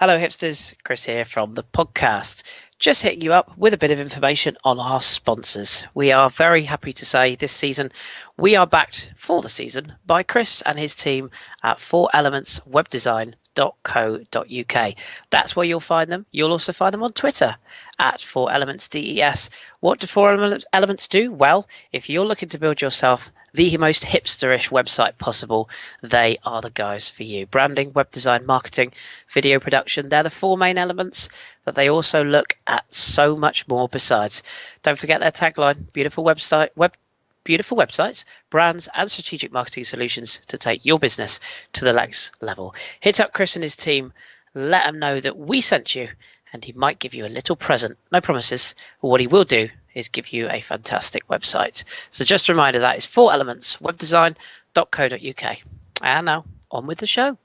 Hello hipsters, Kris here from the podcast. Just hitting you up with a bit of information on our sponsors. We are very happy to say this season we are backed for the season by Kris and his team at 4elementswebdesign.co.uk. That's where you'll find them. You'll also find them on Twitter at 4elementsDES. What do 4Elements do? Well, if you're looking to build yourself the most hipsterish website possible, they are the guys for you. Branding, web design, marketing, video production, they're the four main elements, but they also look at so much more besides. Don't forget their tagline, beautiful websites, brands and strategic marketing solutions to take your business to the next level. Hit up Kris and his team, let them know that we sent you, and he might give you a little present. No promises, but what he will do is give you a fantastic website. So just a reminder, that is 4elementswebdesign.co.uk. And now, on with the show.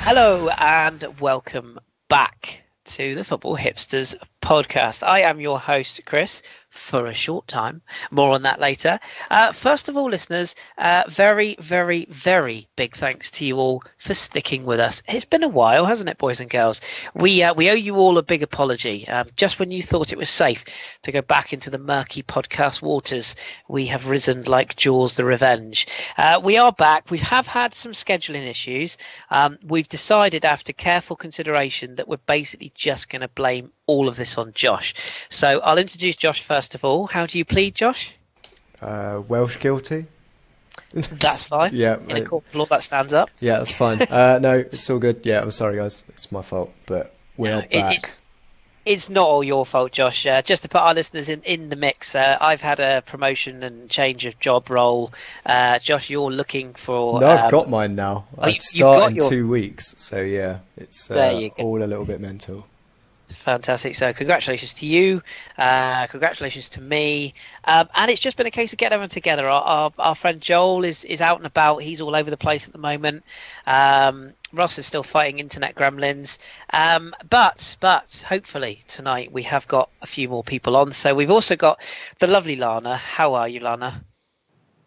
Hello and welcome back to the Football Hipsters podcast. I am your host, Kris, for a short time. More on that later. First of all, listeners, very, very, very big thanks to you all for sticking with us. It's been a while, hasn't it, boys and girls? We owe you all a big apology. Just when you thought it was safe to go back into the murky podcast waters, we have risen like Jaws the Revenge. We are back. We have had some scheduling issues. We've decided after careful consideration that we're basically just going to blame all of this on Josh. So I'll introduce Josh first of all. How do you plead, Josh? Welsh guilty. That's fine. Yeah. In a court of law, that stands up. Yeah, that's fine. No, it's all good. Yeah, I'm sorry, guys. It's my fault, but we're back. It's not all your fault, Josh. Just to put our listeners in the mix, I've had a promotion and change of job role. Josh, you're looking for... No, I've got mine now. I start in 2 weeks, so yeah, it's all a little bit mental. Fantastic. So congratulations to you. Congratulations to me. And it's just been a case of getting everyone together. Our friend Joel is out and about. He's all over the place at the moment. Ross is still fighting internet gremlins. But hopefully tonight we have got a few more people on. So we've also got the lovely Lana. How are you, Lana?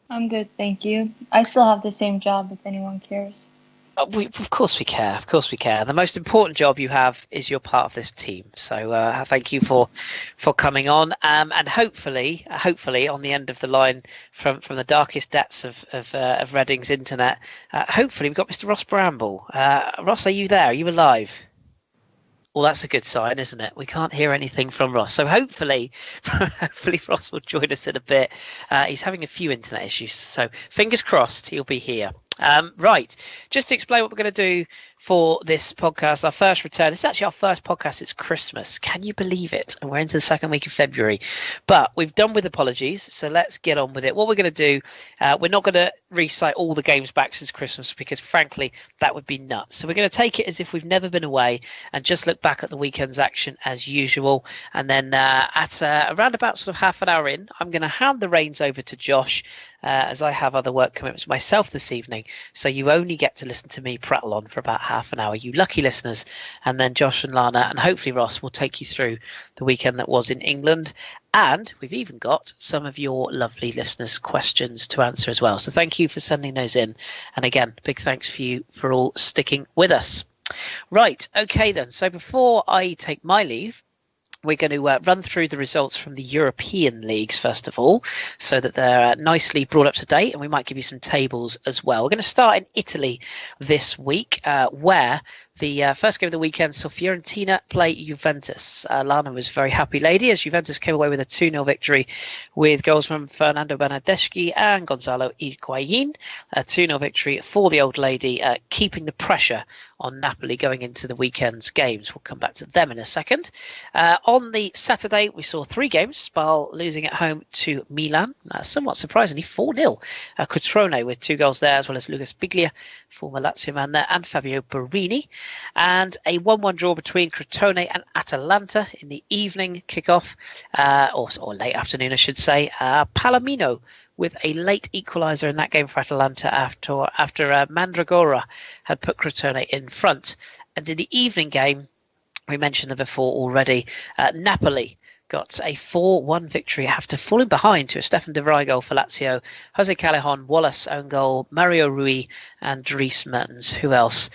I'm good, thank you. I still have the same job if anyone cares. Of course we care. Of course we care. The most important job you have is you're part of this team. So thank you for coming on. And hopefully on the end of the line from the darkest depths of Reading's internet, hopefully we've got Mr. Ross Bramble. Ross, are you there? Are you alive? Well, that's a good sign, isn't it? We can't hear anything from Ross. So hopefully Ross will join us in a bit. He's having a few internet issues. So fingers crossed he'll be here. Right, just to explain what we're going to do for this podcast, our first return. It's actually our first podcast. It's Christmas. Can you believe it? And we're into the second week of February. But we've done with apologies, so let's get on with it. What we're going to do, we're not going to recite all the games back since Christmas because, frankly, that would be nuts. So we're going to take it as if we've never been away and just look back at the weekend's action as usual. And then at around about sort of half an hour in, I'm going to hand the reins over to Josh as I have other work commitments myself this evening. So you only get to listen to me prattle on for about half an hour, you lucky listeners. And then Josh and Lana and hopefully Ross will take you through the weekend that was in England. And we've even got some of your lovely listeners' questions to answer as well. So thank you for sending those in. And again, big thanks for you for all sticking with us. Right, okay then. So before I take my leave, we're going to run through the results from the European leagues first of all, so that they're nicely brought up to date, and we might give you some tables as well. We're going to start in Italy this week, where the first game of the weekend saw Fiorentina play Juventus. Lana was a very happy lady as Juventus came away with a 2-0 victory with goals from Fernando Bernardeschi and Gonzalo Higuain. A 2-0 victory for the old lady, keeping the pressure on Napoli going into the weekend's games. We'll come back to them in a second. On the Saturday, we saw 3 games. Spal losing at home to Milan, somewhat surprisingly 4-0. Cutrone with 2 goals there, as well as Lucas Biglia, former Lazio man there, and Fabio Borini. And a 1-1 draw between Crotone and Atalanta in the evening kickoff, or late afternoon, I should say. Palomino with a late equaliser in that game for Atalanta after Mandragora had put Crotone in front. And in the evening game, we mentioned them before already, Napoli got a 4-1 victory after falling behind to a Stefan de Vrij goal for Lazio, Jose Callejon, Wallace own goal, Mario Rui and Dries Mertens. Who else?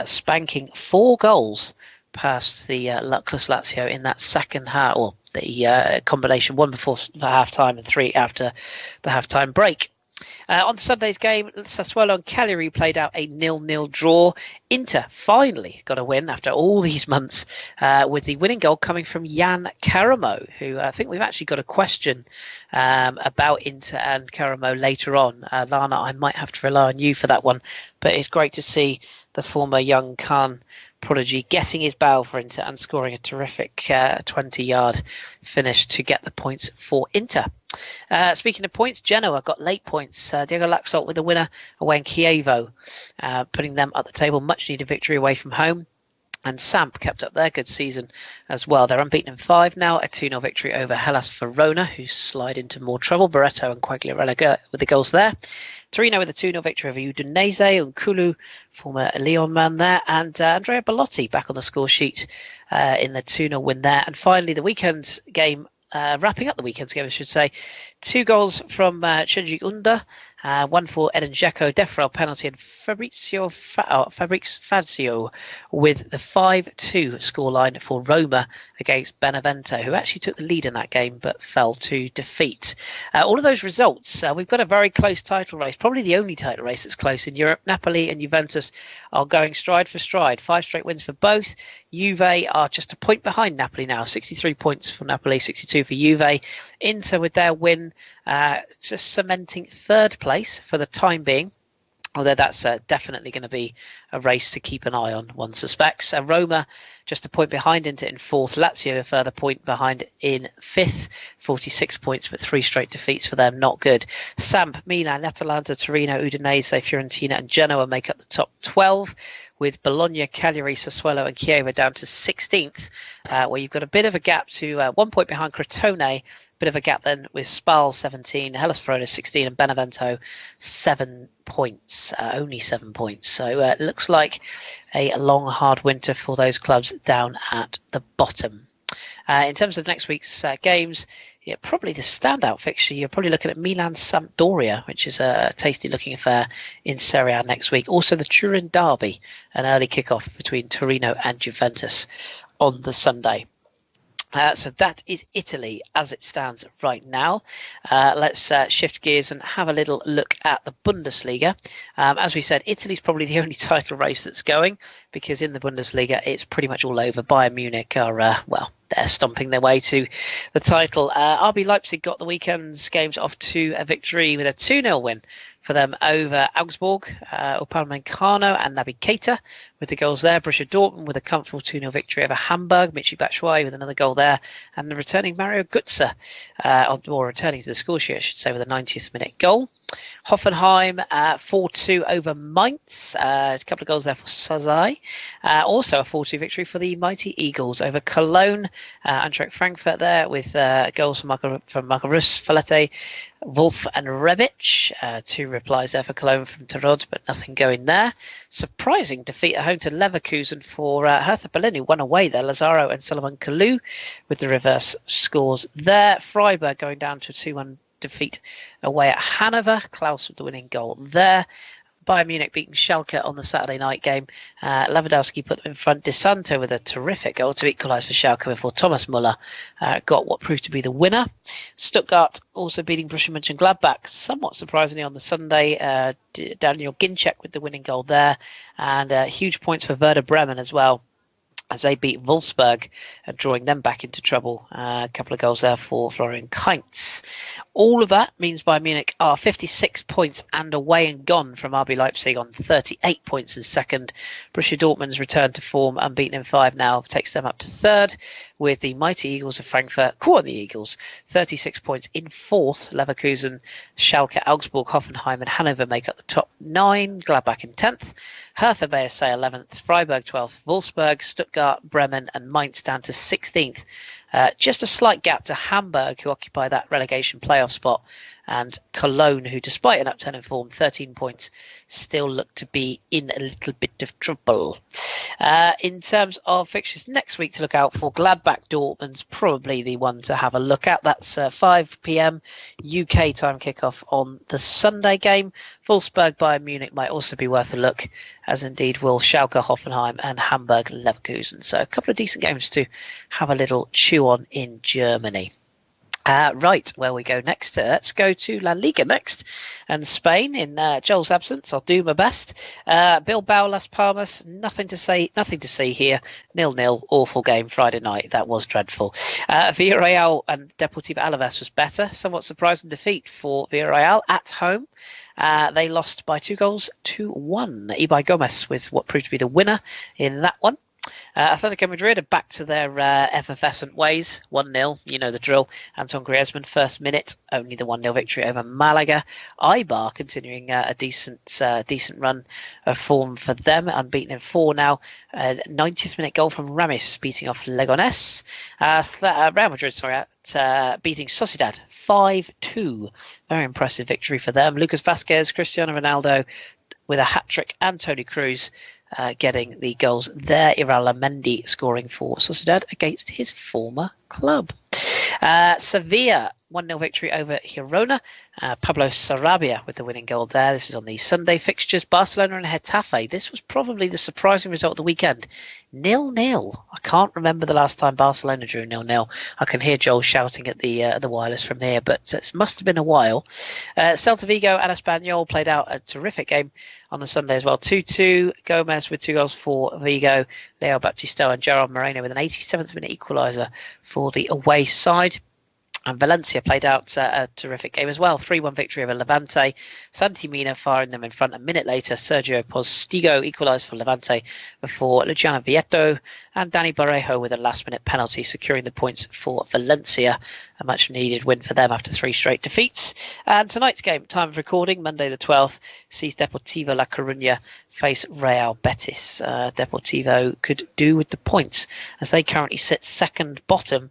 Spanking 4 goals past the luckless Lazio in that second half, or the combination, 1 before the half-time and 3 after the half-time break. On Sunday's game, Sassuolo and Cagliari played out a 0-0 draw. Inter finally got a win after all these months, with the winning goal coming from Jan Karamo, who I think we've actually got a question about Inter and Karamo later on. Lana, I might have to rely on you for that one, but it's great to see the former young Khan prodigy getting his bow for Inter and scoring a terrific 20-yard finish to get the points for Inter. Speaking of points, Genoa got late points. Diego Laxalt with the winner away in Chievo, putting them at the table. Much needed victory away from home. And Samp kept up their good season as well. They're unbeaten in 5 now. A 2-0 victory over Hellas Verona, who slide into more trouble. Barreto and Quagliarella with the goals there. Torino with a 2-0 victory over Udinese. Nkulu, former Lyon man there. And Andrea Bellotti back on the score sheet in the 2-0 win there. And finally, the weekend's game, wrapping up the weekend's game, I should say. 2 goals from Shinji Unda. 1 for Edin Dzeko, Defrel penalty, and Fabrice Fazio with the 5-2 scoreline for Roma against Benevento, who actually took the lead in that game but fell to defeat. All of those results, we've got a very close title race, probably the only title race that's close in Europe. Napoli and Juventus are going stride for stride, 5 straight wins for both. Juve are just a point behind Napoli now, 63 points for Napoli, 62 for Juve. Inter with their win, just cementing 3rd place for the time being, although that's definitely going to be a race to keep an eye on, one suspects. Roma just a point behind Inter in 4th. Lazio a further point behind in 5th, 46 points, but 3 straight defeats for them, not good. Samp, Milan, Atalanta, Torino, Udinese, Fiorentina and Genoa make up the top 12, with Bologna, Cagliari, Sassuolo and Chievo down to 16th, where you've got a bit of a gap to 1 point behind Crotone. Bit of a gap then with Spal 17, Hellas Verona 16 and Benevento 7 points, only 7 points. So it looks like a long, hard winter for those clubs down at the bottom. In terms of next week's games, probably the standout fixture, you're probably looking at Milan-Sampdoria, which is a tasty-looking affair in Serie A next week. Also the Turin derby, an early kickoff between Torino and Juventus on the Sunday. So that is Italy as it stands right now. Let's shift gears and have a little look at the Bundesliga. As we said, Italy's probably the only title race that's going, because in the Bundesliga it's pretty much all over. Bayern Munich are, they're stomping their way to the title. RB Leipzig got the weekend's games off to a victory with a 2-0 win for them over Augsburg. Upamecano and Naby Keita with the goals there. Borussia Dortmund with a comfortable 2-0 victory over Hamburg. Michy Batshuayi with another goal there. And the returning Mario Götze, or returning to the score sheet, I should say, with a 90th minute goal. Hoffenheim 4-2 over Mainz. A couple of goals there for Sazai. Also a 4-2 victory for the mighty Eagles over Cologne. Eintracht Frankfurt there with goals from Marco Rus, Falete, Wolf and Rebic. 2 replies there for Cologne from Tarod, but nothing going there. Surprising defeat at home to Leverkusen for Hertha Berlin, who won away there. Lazaro and Sullivan Kalou with the reverse scores there. Freiburg going down to a 2-1 defeat away at Hanover. Klaus with the winning goal there. Bayern Munich beating Schalke on the Saturday night game. Lewandowski put them in front. De Santo with a terrific goal to equalise for Schalke before Thomas Muller got what proved to be the winner. Stuttgart also beating Borussia Mönchengladbach somewhat surprisingly on the Sunday. Daniel Ginczek with the winning goal there. And huge points for Werder Bremen as well, as they beat Wolfsburg, drawing them back into trouble. A couple of goals there for Florian Kainz. All of that means Bayern Munich are 56 points and away and gone from RB Leipzig on 38 points in second. Borussia Dortmund's return to form, unbeaten in 5 now, takes them up to third, with the mighty Eagles of Frankfurt, caught the Eagles, 36 points in fourth. Leverkusen, Schalke, Augsburg, Hoffenheim and Hanover make up the top 9. Gladbach in 10th. Hertha BSC 11th, Freiburg 12th, Wolfsburg, Stuttgart, Bremen and Mainz down to 16th. Just a slight gap to Hamburg, who occupy that relegation playoff spot, and Cologne, who despite an upturn in form, 13 points, still look to be in a little bit of trouble. In terms of fixtures next week to look out for, Gladbach Dortmund's probably the one to have a look at. That's 5 p.m. UK time kickoff on the Sunday game. Wolfsburg Bayern Munich might also be worth a look, as indeed will Schalke, Hoffenheim and Hamburg Leverkusen. So a couple of decent games to have a little chew on in Germany. Right, where we go next. Let's go to La Liga next, and Spain. In Joel's absence, I'll do my best. Bilbao, Las Palmas, nothing to see here. 0-0, awful game Friday night. That was dreadful. Villarreal and Deportivo Alaves was better. Somewhat surprising defeat for Villarreal at home. They lost by 2-1. Ibai Gomez with what proved to be the winner in that one. Atletico Madrid are back to their effervescent ways. 1-0, you know the drill. Anton Griezmann, first minute, only the 1-0 victory over Malaga. Eibar continuing a decent run of form for them, unbeaten in 4 now. 90th minute goal from Ramis, beating off Leganés. Real Madrid, beating Sociedad 5-2. Very impressive victory for them. Lucas Vázquez, Cristiano Ronaldo with a hat-trick, and Toni Kroos getting the goals there. Iraramendi scoring for Sociedad against his former club. Sevilla, 1-0 victory over Girona. Pablo Sarabia with the winning goal there. This is on the Sunday fixtures. Barcelona and Getafe. This was probably the surprising result of the weekend. 0-0. I can't remember the last time Barcelona drew 0-0. I can hear Joel shouting at the wireless from here, but it must have been a while. Celta Vigo and Espanyol played out a terrific game on the Sunday as well. 2-2. Gomez with 2 goals for Vigo. Leo Baptista and Gerard Moreno with an 87th minute equaliser for the away side. And Valencia played out a terrific game as well. 3-1 victory over Levante. Santi Mina firing them in front. A minute later, Sergio Postigo equalised for Levante before Luciano Vietto and Dani Barrejo with a last-minute penalty, securing the points for Valencia. A much-needed win for them after 3 straight defeats. And tonight's game, time of recording, Monday the 12th, sees Deportivo La Coruña face Real Betis. Deportivo could do with the points, as they currently sit second bottom,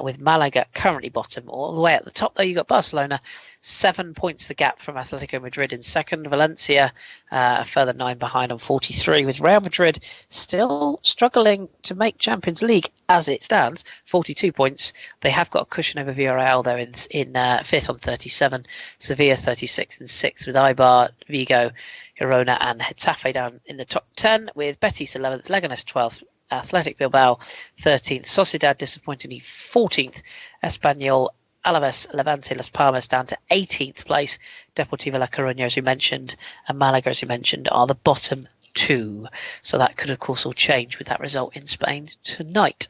with Malaga currently bottom. All the way at the top, though, you've got Barcelona, 7 points the gap from Atletico Madrid in second. Valencia a further 9 behind on 43, with Real Madrid still struggling to make Champions League as it stands, 42 points. They have got a cushion over Villarreal there in fifth on 37. Sevilla 36 and 6th, with Eibar, Vigo, Girona and Getafe down in the top 10, with Betis 11th, Leganés 12th, Athletic Bilbao 13th, Sociedad disappointingly 14th, Espanyol, Alaves, Levante, Las Palmas down to 18th place. Deportivo La Coruña, as we mentioned, and Malaga, as we mentioned, are the bottom 2. So that could, of course, all change with that result in Spain tonight.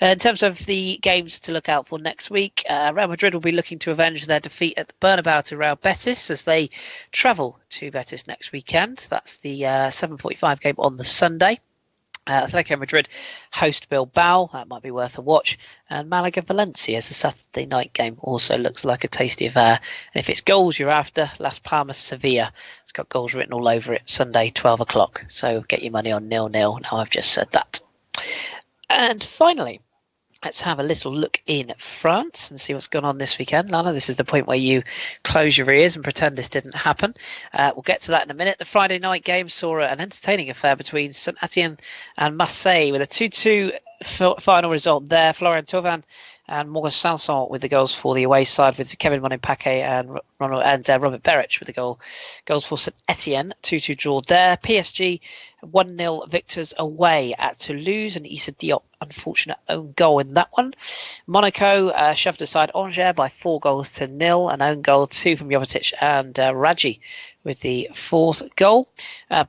In terms of the games to look out for next week, Real Madrid will be looking to avenge their defeat at the Bernabeu to Real Betis as they travel to Betis next weekend. That's the 7:45 game on the Sunday. Atletico Madrid host Bilbao. That might be worth a watch. And Malaga Valencia as a Saturday night game also looks like a tasty affair. And if it's goals you're after, Las Palmas Sevilla. It's got goals written all over it. Sunday 12 o'clock. So get your money on 0-0. Now I've just said that. And finally, let's have a little look in France and see what's going on this weekend. Lana, this is the point where you close your ears and pretend this didn't happen. We'll get to that in a minute. The Friday night game saw an entertaining affair between Saint Etienne and Marseille with a 2-2 final result there. Florian Thauvin and Morgan Sanson with the goals for the away side, with Kevin Monin-Paquet and Robert Berich with the goals for St Etienne. 2-2 draw there. PSG 1-0 victors away at Toulouse, and Issa Diop unfortunate own goal in that one. Monaco shoved aside Angers by 4-0, an own goal, 2 from Jovetic and Raji with the 4th goal.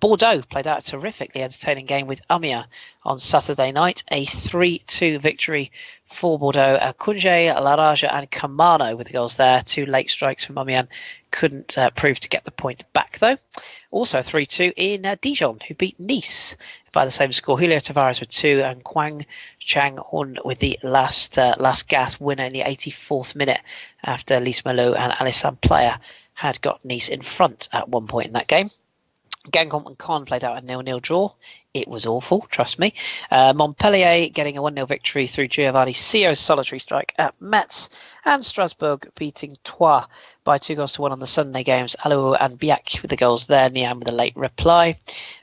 Bordeaux played out a terrifically entertaining game with Amiens on Saturday night. A 3-2 victory for Bordeaux. Kunje, Laraja and Kamano with the goals there. 2 late strikes from Amiens. Couldn't prove to get the point back, though. Also 3-2 in Dijon, who beat Nice by the same score. Julio Tavares with 2 and Kwang Chang-hun with the last gas winner in the 84th minute after Lise Malo and Alessandro Playa had got Nice in front at one point in that game. Guingamp and Caen played out a 0-0 draw. It was awful, trust me. Montpellier getting a 1-0 victory through Giovanni Sio's solitary strike at Metz, and Strasbourg beating Troyes by 2-1 on the Sunday games. Alou and Biac with the goals there, Niam with a late reply.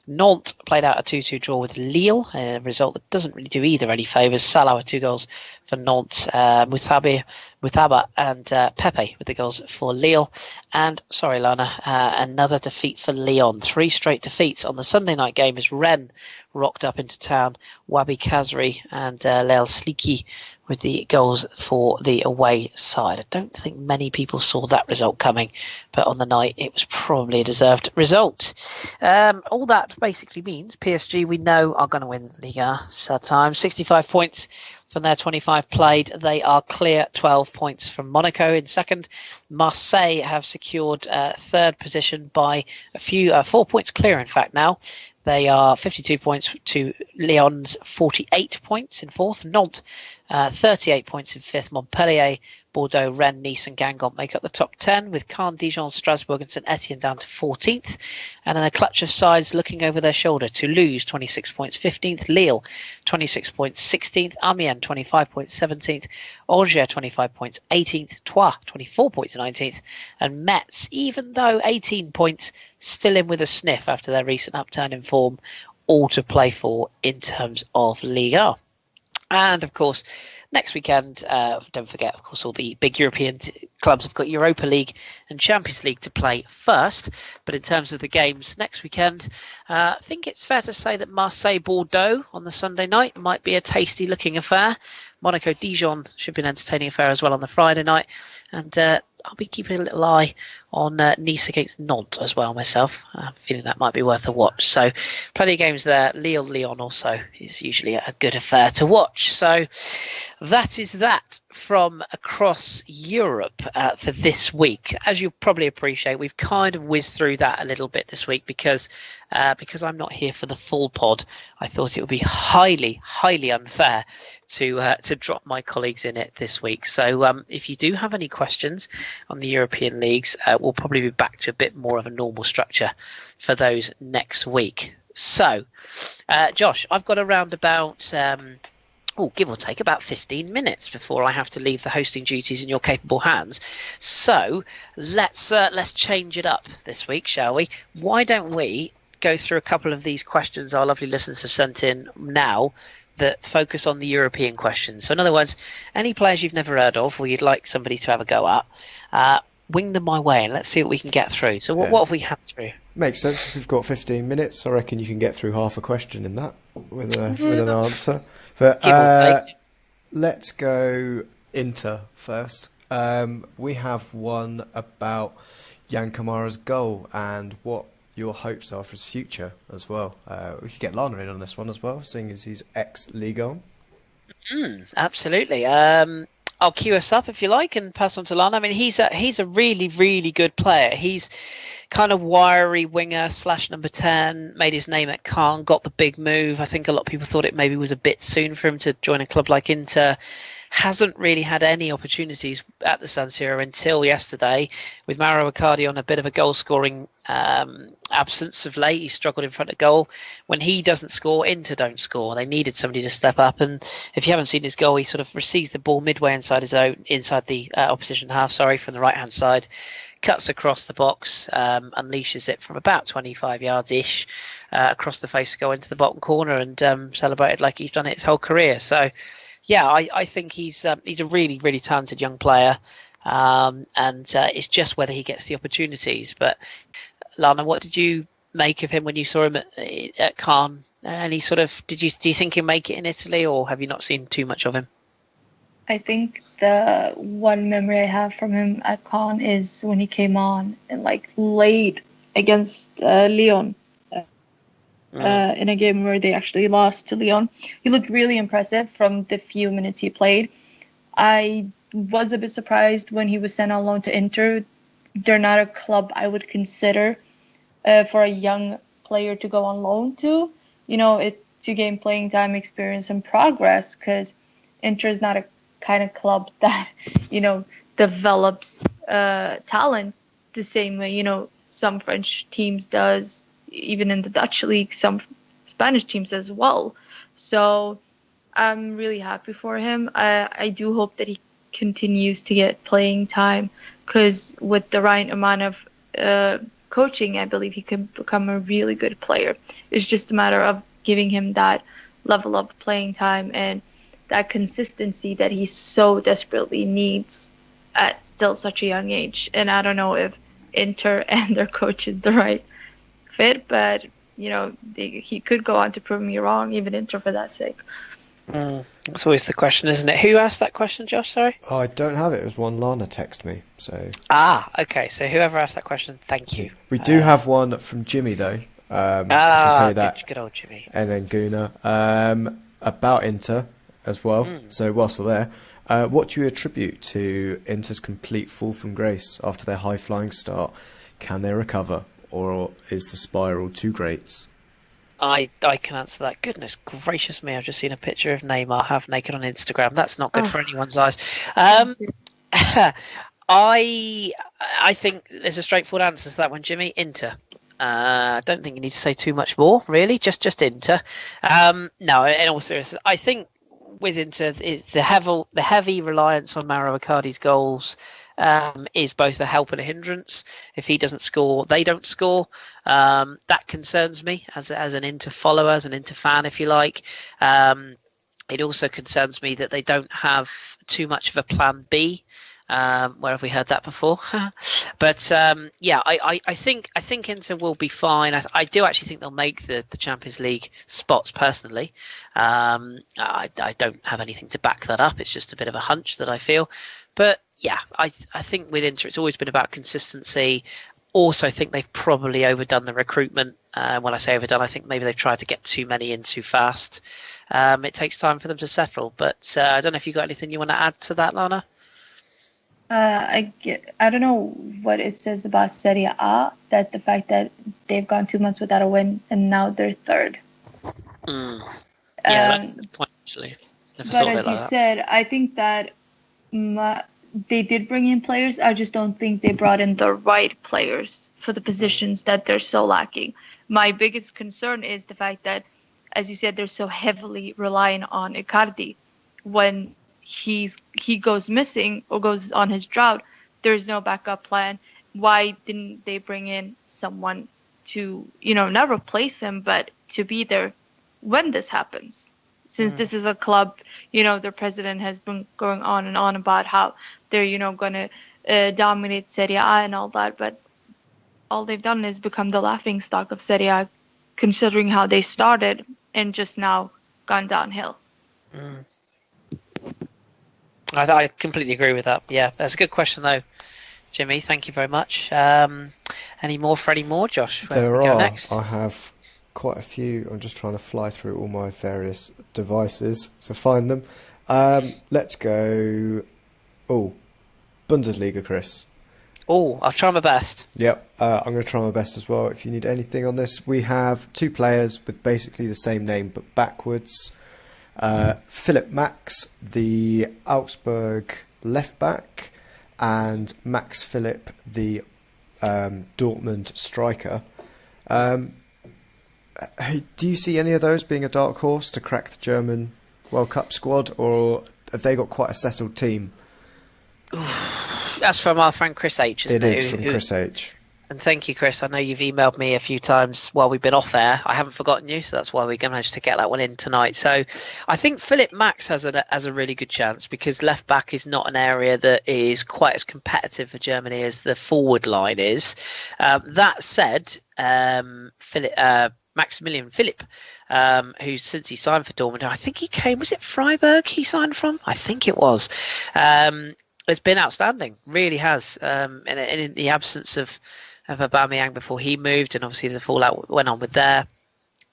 Nantes played out a 2-2 draw with Lille, a result that doesn't really do either any favours. Salah with 2 goals for Nantes, Mutaba and Pepe with the goals for Lille. And, sorry Lana, another defeat for Lyon. 3 straight defeats on the Sunday night game as Rennes rocked up into town. Wabi Kazri and Leil Sliki with the goals for the away side. I don't think many people saw that result coming, but on the night it was probably a deserved result. All that basically means PSG, we know, are going to win Liga. Sad times. 65 points from their 25 played. They are clear 12 points from Monaco in second. Marseille have secured third position by a few, 4 points clear in fact now. They are 52 points to Lyon's 48 points in fourth. Nantes 38 points in fifth. Montpellier, Bordeaux, Rennes, Nice and Guingamp make up the top 10, with Caen, Dijon, Strasbourg and St Etienne down to 14th. And then a clutch of sides looking over their shoulder. Toulouse 26 points 15th, Lille 26 points 16th, Amiens 25 points 17th, Angers 25 points 18th, Troyes 24 points 19th, and Metz, even though 18 points, still in with a sniff after their recent upturn in form, all to play for in terms of Liga. And of course, next weekend, don't forget, of course, all the big European clubs have got Europa League and Champions League to play first. But in terms of the games next weekend, I think it's fair to say that Marseille-Bordeaux on the Sunday night might be a tasty looking affair. Monaco-Dijon should be an entertaining affair as well on the Friday night. And I'll be keeping a little eye on Nice against Nantes as well myself. I'm feeling that might be worth a watch. So plenty of games there. Lille-Lyon also is usually a good affair to watch. So that is that from across Europe for this week. As you probably appreciate, we've kind of whizzed through that a little bit this week because I'm not here for the full pod. I thought it would be highly, highly unfair to drop my colleagues in it this week. So if you do have any questions on the European leagues, we'll probably be back to a bit more of a normal structure for those next week. So, Josh, I've got around about, give or take, about 15 minutes before I have to leave the hosting duties in your capable hands. So let's change it up this week, shall we? Why don't we go through a couple of these questions our lovely listeners have sent in now that focus on the European questions. So in other words, any players you've never heard of or you'd like somebody to have a go at, wing them my way and let's see what we can get through. So what have we had through? Makes sense. If we've got 15 minutes, I reckon you can get through half a question in that with an answer. But let's go Inter first. We have one about Jan Kamara's goal and what your hopes are for his future as well. We could get Lana in on this one as well, seeing as he's ex-Ligue 1. Absolutely. I'll queue us up if you like and pass on to Lana. I mean, he's a really, really good player. He's kind of wiry winger / number 10, made his name at Caen, got the big move. I think a lot of people thought it maybe was a bit soon for him to join a club like Inter. Hasn't really had any opportunities at the San Siro until yesterday, with Mauro Icardi on a bit of a goal-scoring absence of late. He struggled in front of goal. When he doesn't score, Inter don't score. They needed somebody to step up, and if you haven't seen his goal, he sort of receives the ball midway inside the opposition half, from the right-hand side, cuts across the box, unleashes it from about 25 yards-ish across the face to go into the bottom corner, and celebrated like he's done it his whole career. So, yeah, I think he's a really, really talented young player, and it's just whether he gets the opportunities. But Lana, what did you make of him when you saw him at Caen? Any sort of do you think he'll make it in Italy, or have you not seen too much of him? I think the one memory I have from him at Caen is when he came on in late against Lyon in a game where they actually lost to Lyon. He looked really impressive from the few minutes he played. I was a bit surprised when he was sent on loan to Inter. They're not a club I would consider for a young player to go on loan to. To gain playing time, experience, and progress, because Inter is not a kind of club that, develops talent the same way, some French teams does, even in the Dutch league, some Spanish teams as well. So I'm really happy for him. I do hope that he continues to get playing time, because with the right amount of coaching, I believe he can become a really good player. It's just a matter of giving him that level of playing time and that consistency that he so desperately needs at still such a young age. And I don't know if Inter and their coach is the right fit, but he could go on to prove me wrong, even Inter, for that sake. That's always the question, isn't it? Who asked that question, Josh? Sorry. Oh, I don't have it. It was one Lana texted me. So. Okay. So whoever asked that question, thank you. We do have one from Jimmy though. I can tell you that. Good old Jimmy. And then Guna about Inter as well. So whilst we're there, what do you attribute to Inter's complete fall from grace after their high-flying start? Can they recover, or is the spiral too great? I can answer that. Goodness gracious me! I've just seen a picture of Neymar half naked on Instagram. That's not good for anyone's eyes. I think there's a straightforward answer to that one, Jimmy. Inter. I don't think you need to say too much more, really. Just Inter. No, in all seriousness, I think with Inter, the heavy reliance on Mauro Icardi's goals is both a help and a hindrance. If he doesn't score, they don't score. That concerns me as an Inter follower, as an Inter fan, if you like. It also concerns me that they don't have too much of a plan B. Where have we heard that before? But I think Inter will be fine. I do actually think they'll make the Champions League spots personally. I don't have anything to back that up. It's just a bit of a hunch that I feel. But yeah, I think with Inter it's always been about consistency. Also, I think they've probably overdone the recruitment. When I say overdone, I think maybe they've tried to get too many in too fast. It takes time for them to settle. But I don't know if you've got anything you want to add to that, Lana? I don't know what it says about Serie A, that the fact that they've gone 2 months without a win and now they're third. Yeah, that's the point, actually. But as you said, I think that they did bring in players. I just don't think they brought in the right players for the positions that they're so lacking. My biggest concern is the fact that, as you said, they're so heavily relying on Icardi. When he goes missing or goes on his drought, there's no backup plan. Why didn't they bring in someone to, not replace him, but to be there when this happens? Since this is a club, their president has been going on and on about how they're, going to dominate Serie A and all that, but all they've done is become the laughingstock of Serie A, considering how they started and just now gone downhill. I completely agree with that. Yeah, that's a good question, though, Jimmy. Thank you very much. Any more for any more, Josh? There are. Next? I have quite a few. I'm just trying to fly through all my various devices to find them. Let's go. Oh, Bundesliga, Kris. Oh, I'll try my best. Yep, I'm going to try my best as well. If you need anything on this, we have two players with basically the same name but backwards. Philipp Max, the Augsburg left back, and Max Philipp, the Dortmund striker. Do you see any of those being a dark horse to crack the German World Cup squad, or have they got quite a settled team? That's from our friend Kris H, isn't it? It is from Kris H. And thank you, Kris. I know you've emailed me a few times while we've been off air. I haven't forgotten you, so that's why we managed to get that one in tonight. So I think Philipp Max has a really good chance, because left back is not an area that is quite as competitive for Germany as the forward line is. That said, Maximilian Philipp, who since he signed for Dortmund, I think he came, was it Freiburg he signed from? I think it was. It's been outstanding, really has. In the absence of Aubameyang before he moved, and obviously the fallout went on with the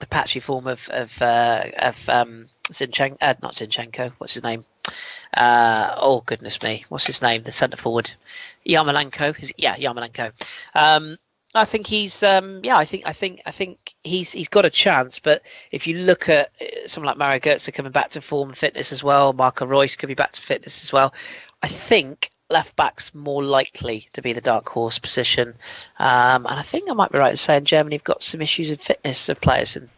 patchy form of Zinchenko, not Zinchenko. What's his name? Oh goodness me, what's his name? The centre forward, Yarmolenko. Yarmolenko. I think he's I think he's got a chance. But if you look at someone like Mario Götze coming back to form and fitness as well, Marco Reus could be back to fitness as well. I think left back's more likely to be the dark horse position, and I think I might be right in saying Germany have got some issues of fitness of players in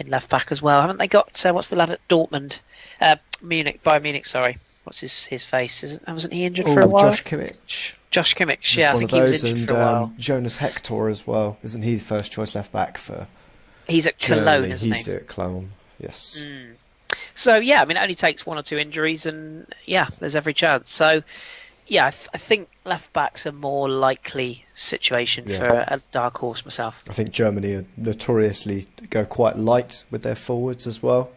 left back as well, haven't they? Got what's the lad at Dortmund, Bayern Munich? Sorry, what's his face? Wasn't he injured for a while? Josh Kimmich. Josh Kimmich, yeah, I think he was injured for a while. Jonas Hector as well, isn't he the first choice left back for? He's at Cologne, isn't he? He's at Cologne, yes. So yeah, I mean, it only takes 1 or 2 injuries, and yeah, there's every chance. So yeah, I think left back's a more likely situation for a dark horse myself. I think Germany are notoriously go quite light with their forwards as well.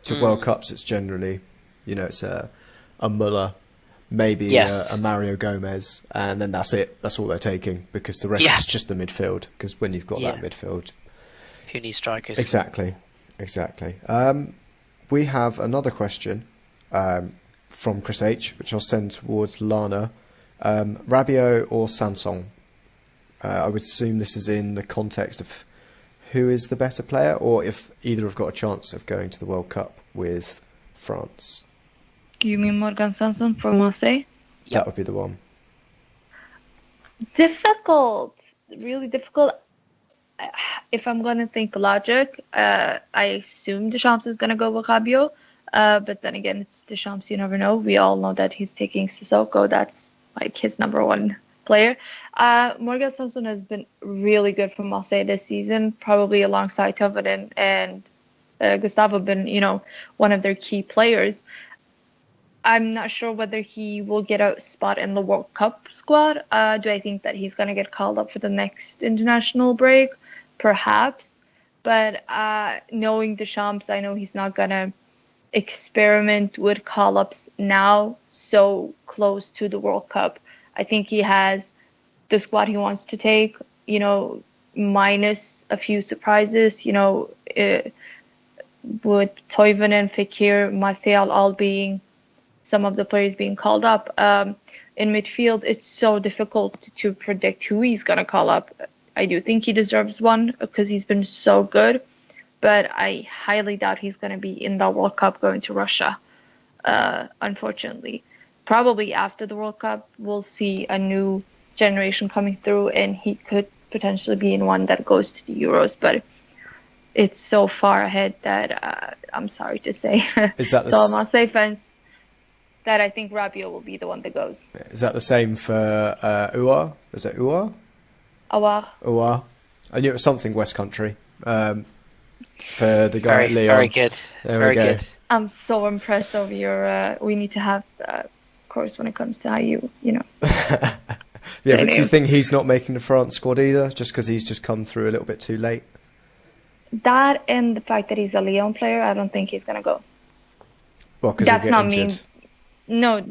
To World Cups, it's generally, it's a Müller, maybe a Mario Gomez, and then that's it. That's all they're taking, because the rest is just the midfield. Because when you've got that midfield, who needs strikers? Exactly. We have another question from Chris H, which I'll send towards Lana. Rabiot or Samsung? I would assume this is in the context of who is the better player, or if either have got a chance of going to the World Cup with France. You mean Morgan Sanson from Marseille? Yep. That would be the one. Difficult. Really difficult. If I'm going to think logic, I assume Deschamps is going to go with Rabiot. But then again, it's Deschamps, you never know. We all know that he's taking Sissoko. That's like his number one player. Morgan Sanson has been really good for Marseille this season, probably alongside Tovin and Gustavo been, one of their key players. I'm not sure whether he will get a spot in the World Cup squad. Do I think that he's going to get called up for the next international break? Perhaps. But knowing Deschamps, I know he's not going to experiment with call-ups now, so close to the World Cup. I think he has the squad he wants to take, minus a few surprises, with Toivonen and Fekir, Martial all being some of the players being called up. In midfield, it's so difficult to predict who he's going to call up. I do think he deserves one because he's been so good, but I highly doubt he's going to be in the World Cup going to Russia, unfortunately. Probably after the World Cup, we'll see a new generation coming through, and he could potentially be in one that goes to the Euros, but it's so far ahead that I'm sorry to say. Is that so Marseille fans, that I think Rabiot will be the one that goes. Is that the same for Uar? Is it Uar? Uar. I knew it was something West Country. For the guy at Lyon. Very good. Very good. I'm so impressed of your... we need to have course when it comes to how you know. Yeah, but do you think he's not making the France squad either, just because he's just come through a little bit too late? That and the fact that he's a Lyon player, I don't think he's going to go. Well, because that's not injured. me. No,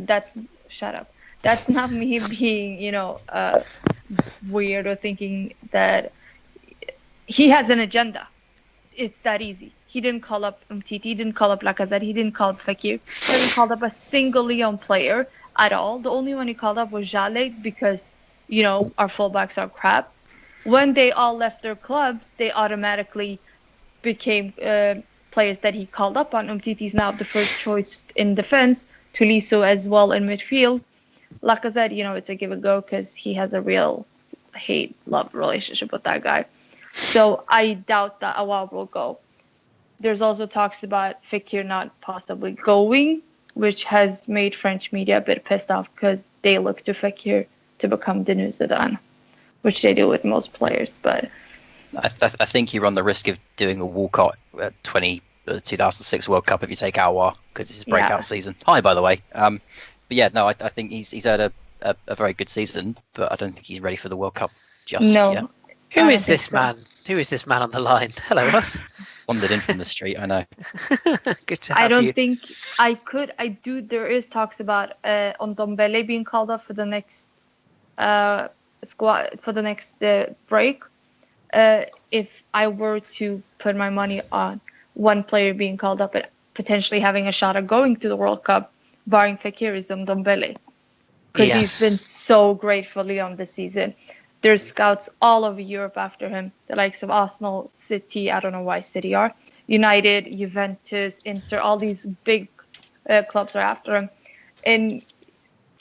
shut up. That's not me being, weird or thinking that he has an agenda. It's that easy. He didn't call up Umtiti, he didn't call up Lacazette, he didn't call up Fekir. He hasn't called up a single Lyon player at all. The only one he called up was Jale because, our fullbacks are crap. When they all left their clubs, they automatically became players that he called up on. Umtiti is now the first choice in defense. Tolisso as well in midfield. Lacazette, it's a give and go because he has a real hate-love relationship with that guy. So I doubt that Awar will go. There's also talks about Fekir not possibly going, which has made French media a bit pissed off because they look to Fekir to become the new Zidane, which they do with most players. But I think you run the risk of doing a walkout at 2006 World Cup if you take Awar because it's his breakout season. Hi, by the way. But yeah, no, I think he's had a very good season, but I don't think he's ready for the World Cup just yet. Who is this man? Who is this man on the line? Hello, Ross. Wandered in from the street, I know. Good to have you. I don't think I could. There is talks about Ndombele being called up for the next squad for the next break. If I were to put my money on one player being called up and potentially having a shot at going to the World Cup, barring Fekir, is Ndombele. Because he's been so great for Lyon this season. There's scouts all over Europe after him, the likes of Arsenal, City, I don't know why City are, United, Juventus, Inter, all these big clubs are after him. And,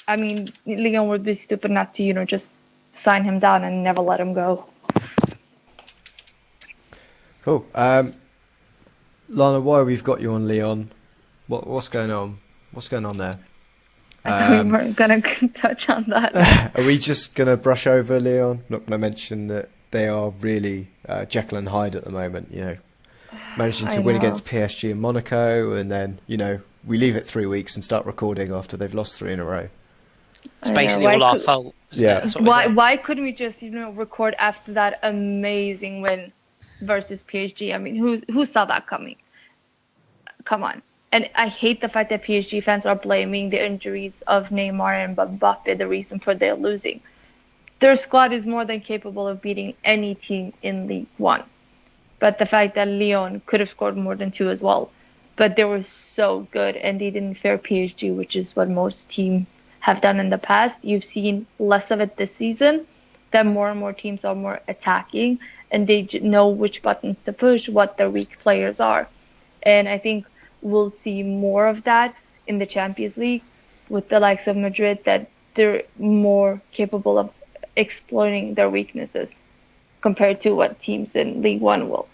I mean, Lyon would be stupid not to, just sign him down and never let him go. Cool. Lana, while we've got you on Lyon, what's going on? What's going on there? I thought we weren't going to touch on that. Are we just going to brush over Lyon? Not going to mention that they are really Jekyll and Hyde at the moment, managing to win against PSG and Monaco, and then, we leave it 3 weeks and start recording after they've lost 3 in a row. It's basically all our fault. Yeah. Why couldn't we just, record after that amazing win versus PSG? I mean, who saw that coming? Come on. And I hate the fact that PSG fans are blaming the injuries of Neymar and Mbappe the reason for their losing. Their squad is more than capable of beating any team in League One. But the fact that Lyon could have scored more than 2 as well. But they were so good and they didn't fare PSG, which is what most teams have done in the past. You've seen less of it this season, that more and more teams are more attacking and they know which buttons to push, what their weak players are. And I think we'll see more of that in the Champions League with the likes of Madrid, that they're more capable of exploiting their weaknesses compared to what teams in League One will.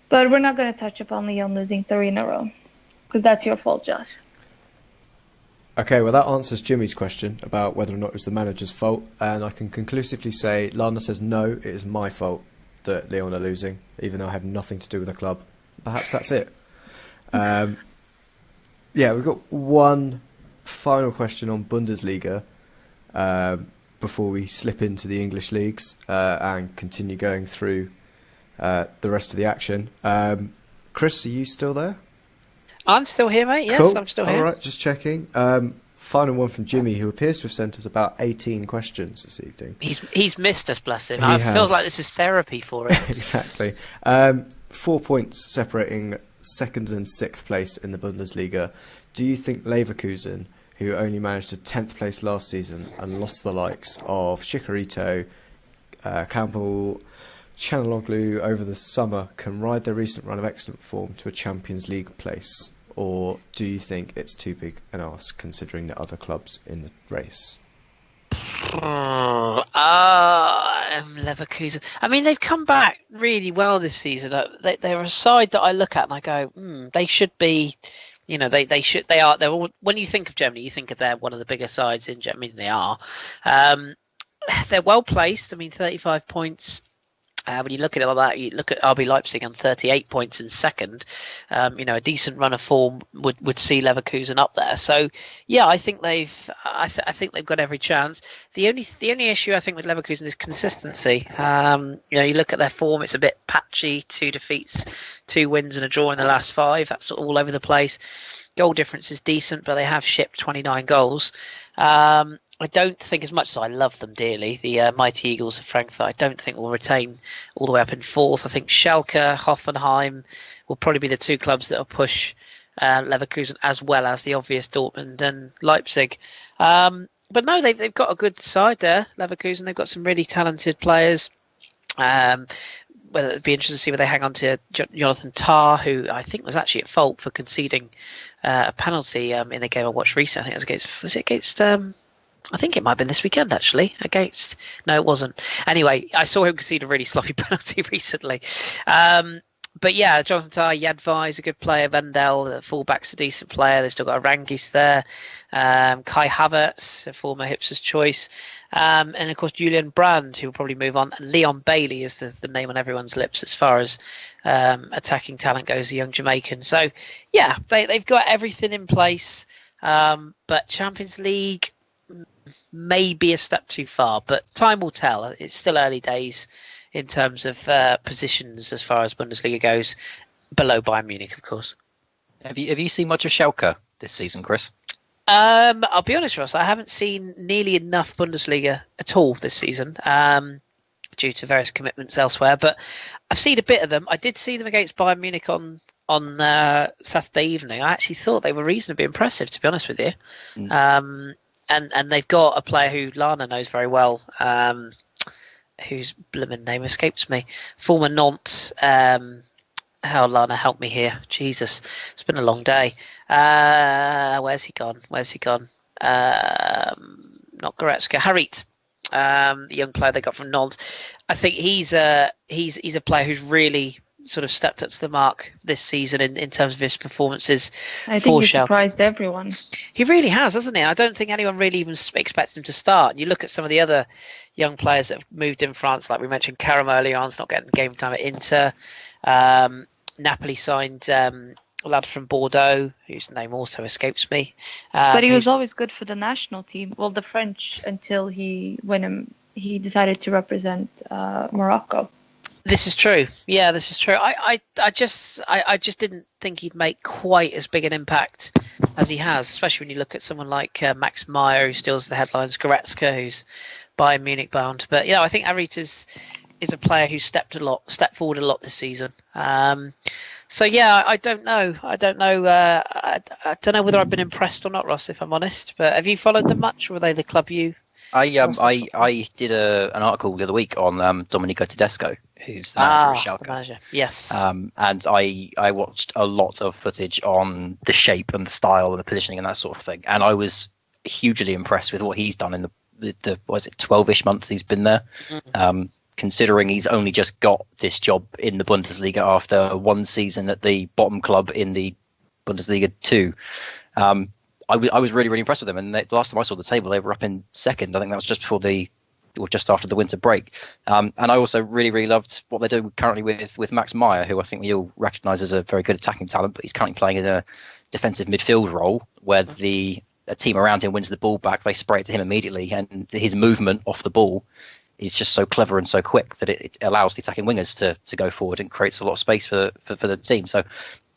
But we're not going to touch upon Lyon losing 3 in a row because that's your fault, Josh. Okay, well, that answers Jimmy's question about whether or not it was the manager's fault. And I can conclusively say, Lana says no, it is my fault that Lyon are losing, even though I have nothing to do with the club. Perhaps that's it. We've got one final question on Bundesliga before we slip into the English leagues and continue going through the rest of the action. Kris, are you still there? I'm still here, mate. Yes, cool. I'm still here. All right, just checking. Final one from Jimmy, who appears to have sent us about 18 questions this evening. He's missed us, bless him. He It feels like this is therapy for him. Exactly. 4 points separating 2nd and 6th place in the Bundesliga. Do you think Leverkusen, who only managed to 10th place last season and lost the likes of Chicharito, Campbell, Çalhanoğlu over the summer, can ride their recent run of excellent form to a Champions League place? Or do you think it's too big an ask considering the other clubs in the race? Leverkusen. I mean, they've come back really well this season. They're a side that I look at and I go, they should be. They should. They are. They're all, when you think of Germany, you think of they're one of the bigger sides in Germany. I mean, they are. They're well placed. I mean, 35 points. When you look at it like that, you look at RB Leipzig on 38 points in second. A decent run of form would see Leverkusen up there. So, yeah, I think they've got every chance. The only issue I think with Leverkusen is consistency. You look at their form; it's a bit patchy. 2 defeats, 2 wins, and a draw in the last 5. That's all over the place. Goal difference is decent, but they have shipped 29 goals. I don't think, as much as I love them dearly, the mighty Eagles of Frankfurt, I don't think will retain all the way up in 4th. I think Schalke, Hoffenheim will probably be the 2 clubs that will push Leverkusen, as well as the obvious Dortmund and Leipzig. But no, they've got a good side there, Leverkusen. They've got some really talented players. Whether it'd be interesting to see whether they hang on to Jonathan Tah, who I think was actually at fault for conceding a penalty in the game I watched recently. I think it was against I think it might have been this weekend, actually. No, it wasn't. Anyway, I saw him concede a really sloppy penalty recently. But yeah, Jonathan Tah, Yadvai is a good player. Vendel, the fullback's a decent player. They've still got Arangis there. Kai Havertz, a former Hipster's choice. And of course, Julian Brand, who will probably move on. And Leon Bailey is the name on everyone's lips as far as attacking talent goes, the young Jamaican. So yeah, they've got everything in place. But Champions League may be a step too far, but time will tell. It's still early days in terms of positions as far as Bundesliga goes, below Bayern Munich, of course. Have you seen much of Schalke this season, Kris? I'll be honest, Ross. I haven't seen nearly enough Bundesliga at all this season, due to various commitments elsewhere. But I've seen a bit of them. I did see them against Bayern Munich on Saturday evening. I actually thought they were reasonably impressive, to be honest with you. And they've got a player who Lana knows very well, whose blooming name escapes me. Former Nantes. How Lana, help me here. Jesus, it's been a long day. Where's he gone? Not Goretzka. Harit, the young player they got from Nantes. I think he's a player who's really sort of stepped up to the mark this season in terms of his performances. I think he surprised everyone. He really has, hasn't he? I don't think anyone really even expected him to start. You look at some of the other young players that have moved in France, like we mentioned, Karam earlier on, not getting game time at Inter. Napoli signed a lad from Bordeaux, whose name also escapes me. But he was always good for the national team. Well, the French, until he decided to represent Morocco. This is true. Yeah, this is true. I just didn't think he'd make quite as big an impact as he has, especially when you look at someone like Max Meyer, who steals the headlines, Goretzka, who's Bayern Munich bound. But I think Harit is a player who stepped forward a lot this season. So I don't know. I don't know whether I've been impressed or not, Ross, if I'm honest. But have you followed them much? Or were they the club you? I did an article the other week on Domenico Tedesco, who's the manager of Schalke. The manager. Yes. And I watched a lot of footage on the shape and the style and the positioning and that sort of thing. And I was hugely impressed with what he's done in the 12-ish months he's been there. Considering he's only just got this job in the Bundesliga after one season at the bottom club in the Bundesliga 2. I was really, really impressed with them. And the last time I saw the table, they were up in second. I think that was just just after the winter break. And I also really, really loved what they're doing currently with Max Meyer, who I think we all recognise as a very good attacking talent, but he's currently playing in a defensive midfield role where a team around him wins the ball back, they spray it to him immediately, and his movement off the ball is just so clever and so quick that it allows the attacking wingers to go forward and creates a lot of space for the team. So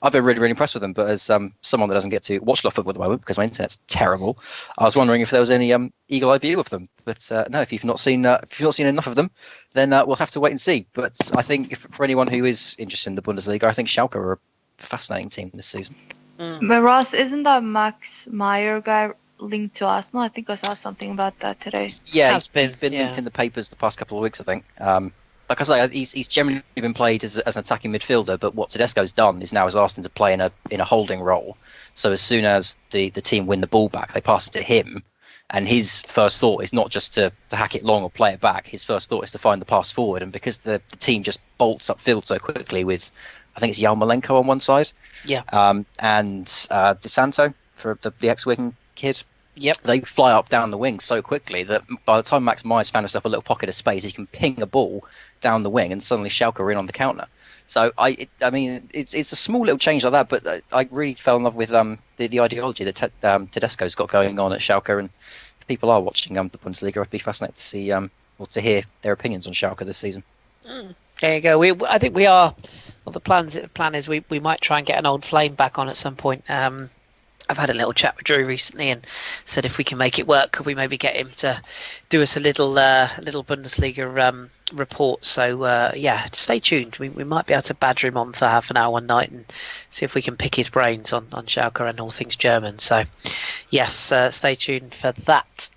I've been really, really impressed with them. But as someone that doesn't get to watch a lot of football at the moment because my internet's terrible, I was wondering if there was any eagle-eye view of them. But no, if you've not seen enough of them, then we'll have to wait and see. But I think for anyone who is interested in the Bundesliga, I think Schalke are a fascinating team this season. But Ross, isn't that Max Meyer guy linked to Arsenal? I think I saw something about that today. Yeah, he's been linked in the papers the past couple of weeks, I think. Like I say, he's generally been played as an attacking midfielder, but what Tedesco's done is now has asked him to play in a holding role. So as soon as the team win the ball back, they pass it to him, and his first thought is not just to hack it long or play it back. His first thought is to find the pass forward, and because the team just bolts upfield so quickly with, I think it's Yarmolenko on one side, and De Santo for the ex-Wigan kid. Yep. They fly up down the wing so quickly that by the time Max Meyer's found himself a little pocket of space, he can ping a ball down the wing, and suddenly Schalke are in on the counter. So I mean, it's a small little change like that, but I really fell in love with the ideology that Tedesco's got going on at Schalke, and if people are watching the Bundesliga, I'd be fascinated to see or to hear their opinions on Schalke this season. There you go. I think we are. Well, the plan is we might try and get an old flame back on at some point. I've had a little chat with Drew recently and said if we can make it work, could we maybe get him to do us a little Bundesliga report? So stay tuned. We might be able to badger him on for half an hour one night and see if we can pick his brains on Schalke and all things German. So yes, stay tuned for that.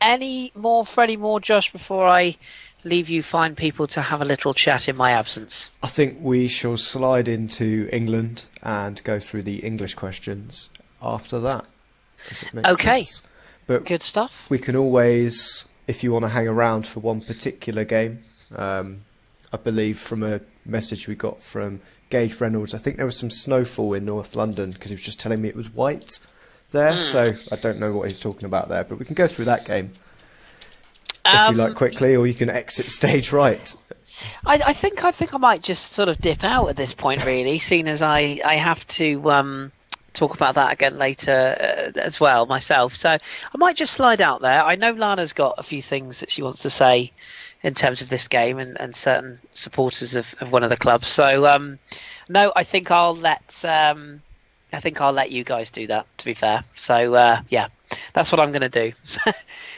Any more, Freddie Moore, Josh, before I leave you find people to have a little chat in my absence? I think we shall slide into England and go through the English questions after that. Does it make sense? But good stuff. We can always, if you want to hang around for one particular game, I believe from a message we got from Gage Reynolds, I think there was some snowfall in North London because he was just telling me it was white there. So I don't know what he's talking about there, but we can go through that game. If you like quickly, or you can exit stage right. I think I might just sort of dip out at this point, really, seeing as I have to talk about that again later as well myself. So I might just slide out there. I know Lana's got a few things that she wants to say in terms of this game and certain supporters of one of the clubs. So no, I think I'll let I think I'll let you guys do that, to be fair. So yeah, that's what I'm going to do.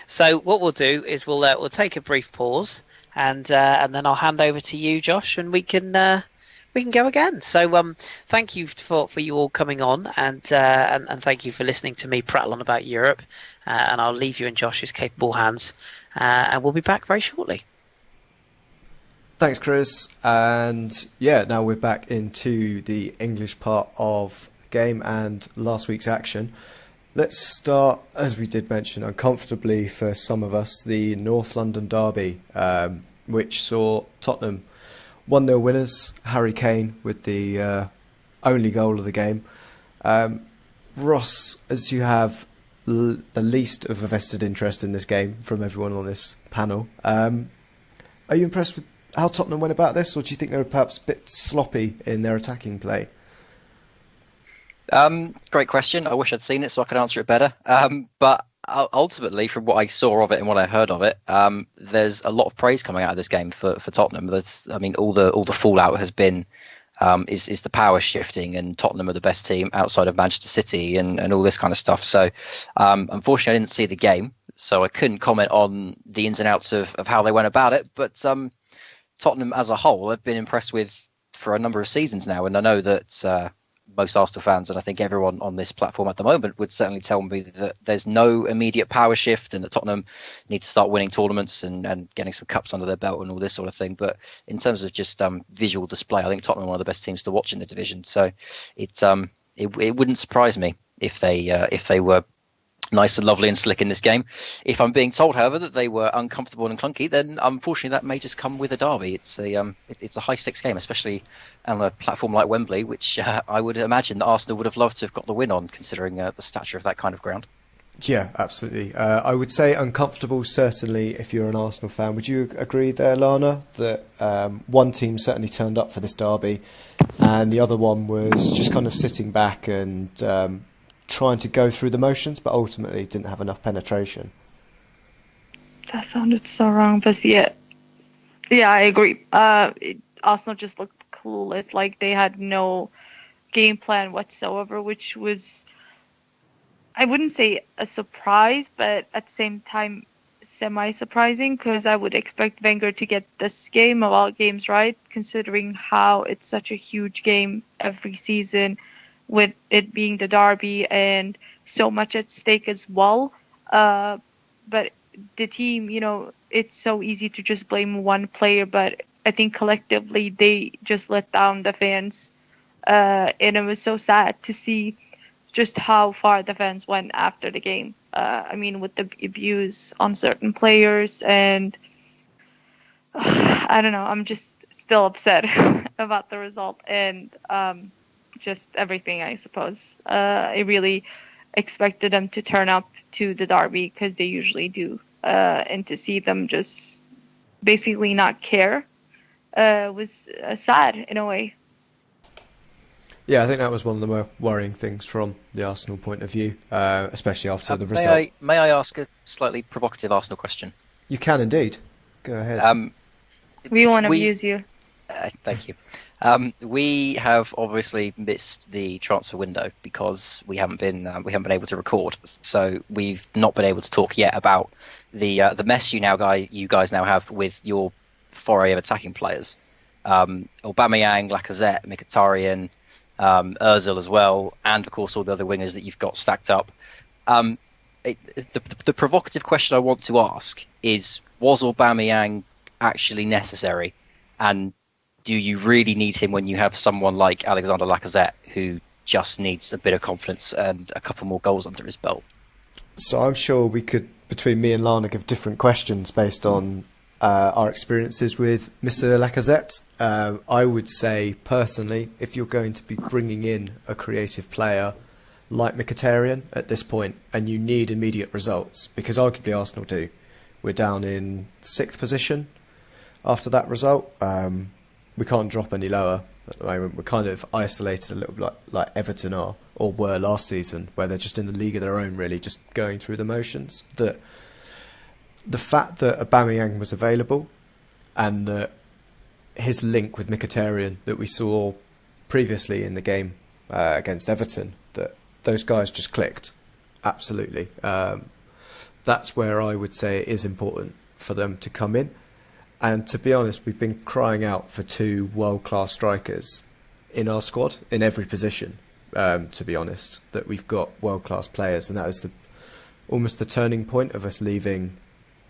So what we'll do is we'll take a brief pause, and then I'll hand over to you, Josh, and we can go again. So thank you for you all coming on, and thank you for listening to me prattle on about Europe. And I'll leave you in Josh's capable hands, and we'll be back very shortly. Thanks, Kris. And yeah, now we're back into the English part of the game and last week's action. Let's start, as we did mention, uncomfortably for some of us, the North London derby, which saw Tottenham 1-0 winners, Harry Kane with the only goal of the game. Ross, as you have the least of a vested interest in this game from everyone on this panel, are you impressed with how Tottenham went about this, or do you think they were perhaps a bit sloppy in their attacking play? Great question. I wish I'd seen it so I could answer it better. But ultimately, from what I saw of it and what I heard of it, there's a lot of praise coming out of this game for Tottenham. All the fallout has been is the power shifting, and Tottenham are the best team outside of Manchester City and all this kind of stuff. So unfortunately, I didn't see the game, so I couldn't comment on the ins and outs of how they went about it. But Tottenham as a whole, I've been impressed with for a number of seasons now, and I know that most Arsenal fans, and I think everyone on this platform at the moment, would certainly tell me that there's no immediate power shift and that Tottenham need to start winning tournaments and getting some cups under their belt and all this sort of thing. But in terms of just visual display, I think Tottenham are one of the best teams to watch in the division. So it wouldn't surprise me if they were nice and lovely and slick in this game. If I'm being told, however, that they were uncomfortable and clunky, then unfortunately that may just come with a derby. It's a high stakes game, especially on a platform like Wembley, which I would imagine that Arsenal would have loved to have got the win on, considering the stature of that kind of ground. Yeah, absolutely. I would say uncomfortable, certainly, if you're an Arsenal fan. Would you agree there, Lana, that one team certainly turned up for this derby and the other one was just kind of sitting back and trying to go through the motions, but ultimately didn't have enough penetration? That sounded so wrong, but yeah, I agree. Arsenal just looked clueless, like they had no game plan whatsoever, which was, I wouldn't say a surprise, but at the same time semi-surprising, because I would expect Wenger to get this game of all games right, considering how it's such a huge game every season, with it being the derby and so much at stake as well. But the team, it's so easy to just blame one player, but I think collectively they just let down the fans. And it was so sad to see just how far the fans went after the game. With the abuse on certain players, and I don't know, I'm just still upset about the result and just everything, I suppose. I really expected them to turn up to the derby, because they usually do, and to see them just basically not care was sad in a way. Yeah, I think that was one of the more worrying things from the Arsenal point of view, especially after the result. May I ask a slightly provocative Arsenal question? You can indeed. Go ahead. We want to abuse you. Thank you. We have obviously missed the transfer window because we haven't been able to record, so we've not been able to talk yet about the mess you guys now have with your foray of attacking players. Aubameyang, Lacazette, Mkhitaryan, Özil as well, and of course all the other wingers that you've got stacked up. The provocative question I want to ask is: was Aubameyang actually necessary? And do you really need him when you have someone like Alexander Lacazette, who just needs a bit of confidence and a couple more goals under his belt? So I'm sure we could, between me and Lana, give different questions based on our experiences with Mr. Lacazette. I would say, personally, if you're going to be bringing in a creative player like Mkhitaryan at this point, and you need immediate results, because arguably Arsenal do. We're down in 6th position after that result. We can't drop any lower at the moment. We're kind of isolated a little bit like Everton are, or were last season, where they're just in a league of their own, really, just going through the motions. The fact that Aubameyang was available, and that his link with Mkhitaryan that we saw previously in the game against Everton those guys just clicked. Absolutely. That's where I would say it is important for them to come in. And to be honest, we've been crying out for 2 world-class strikers in our squad, in every position, to be honest, that we've got world-class players. And that was almost the turning point of us leaving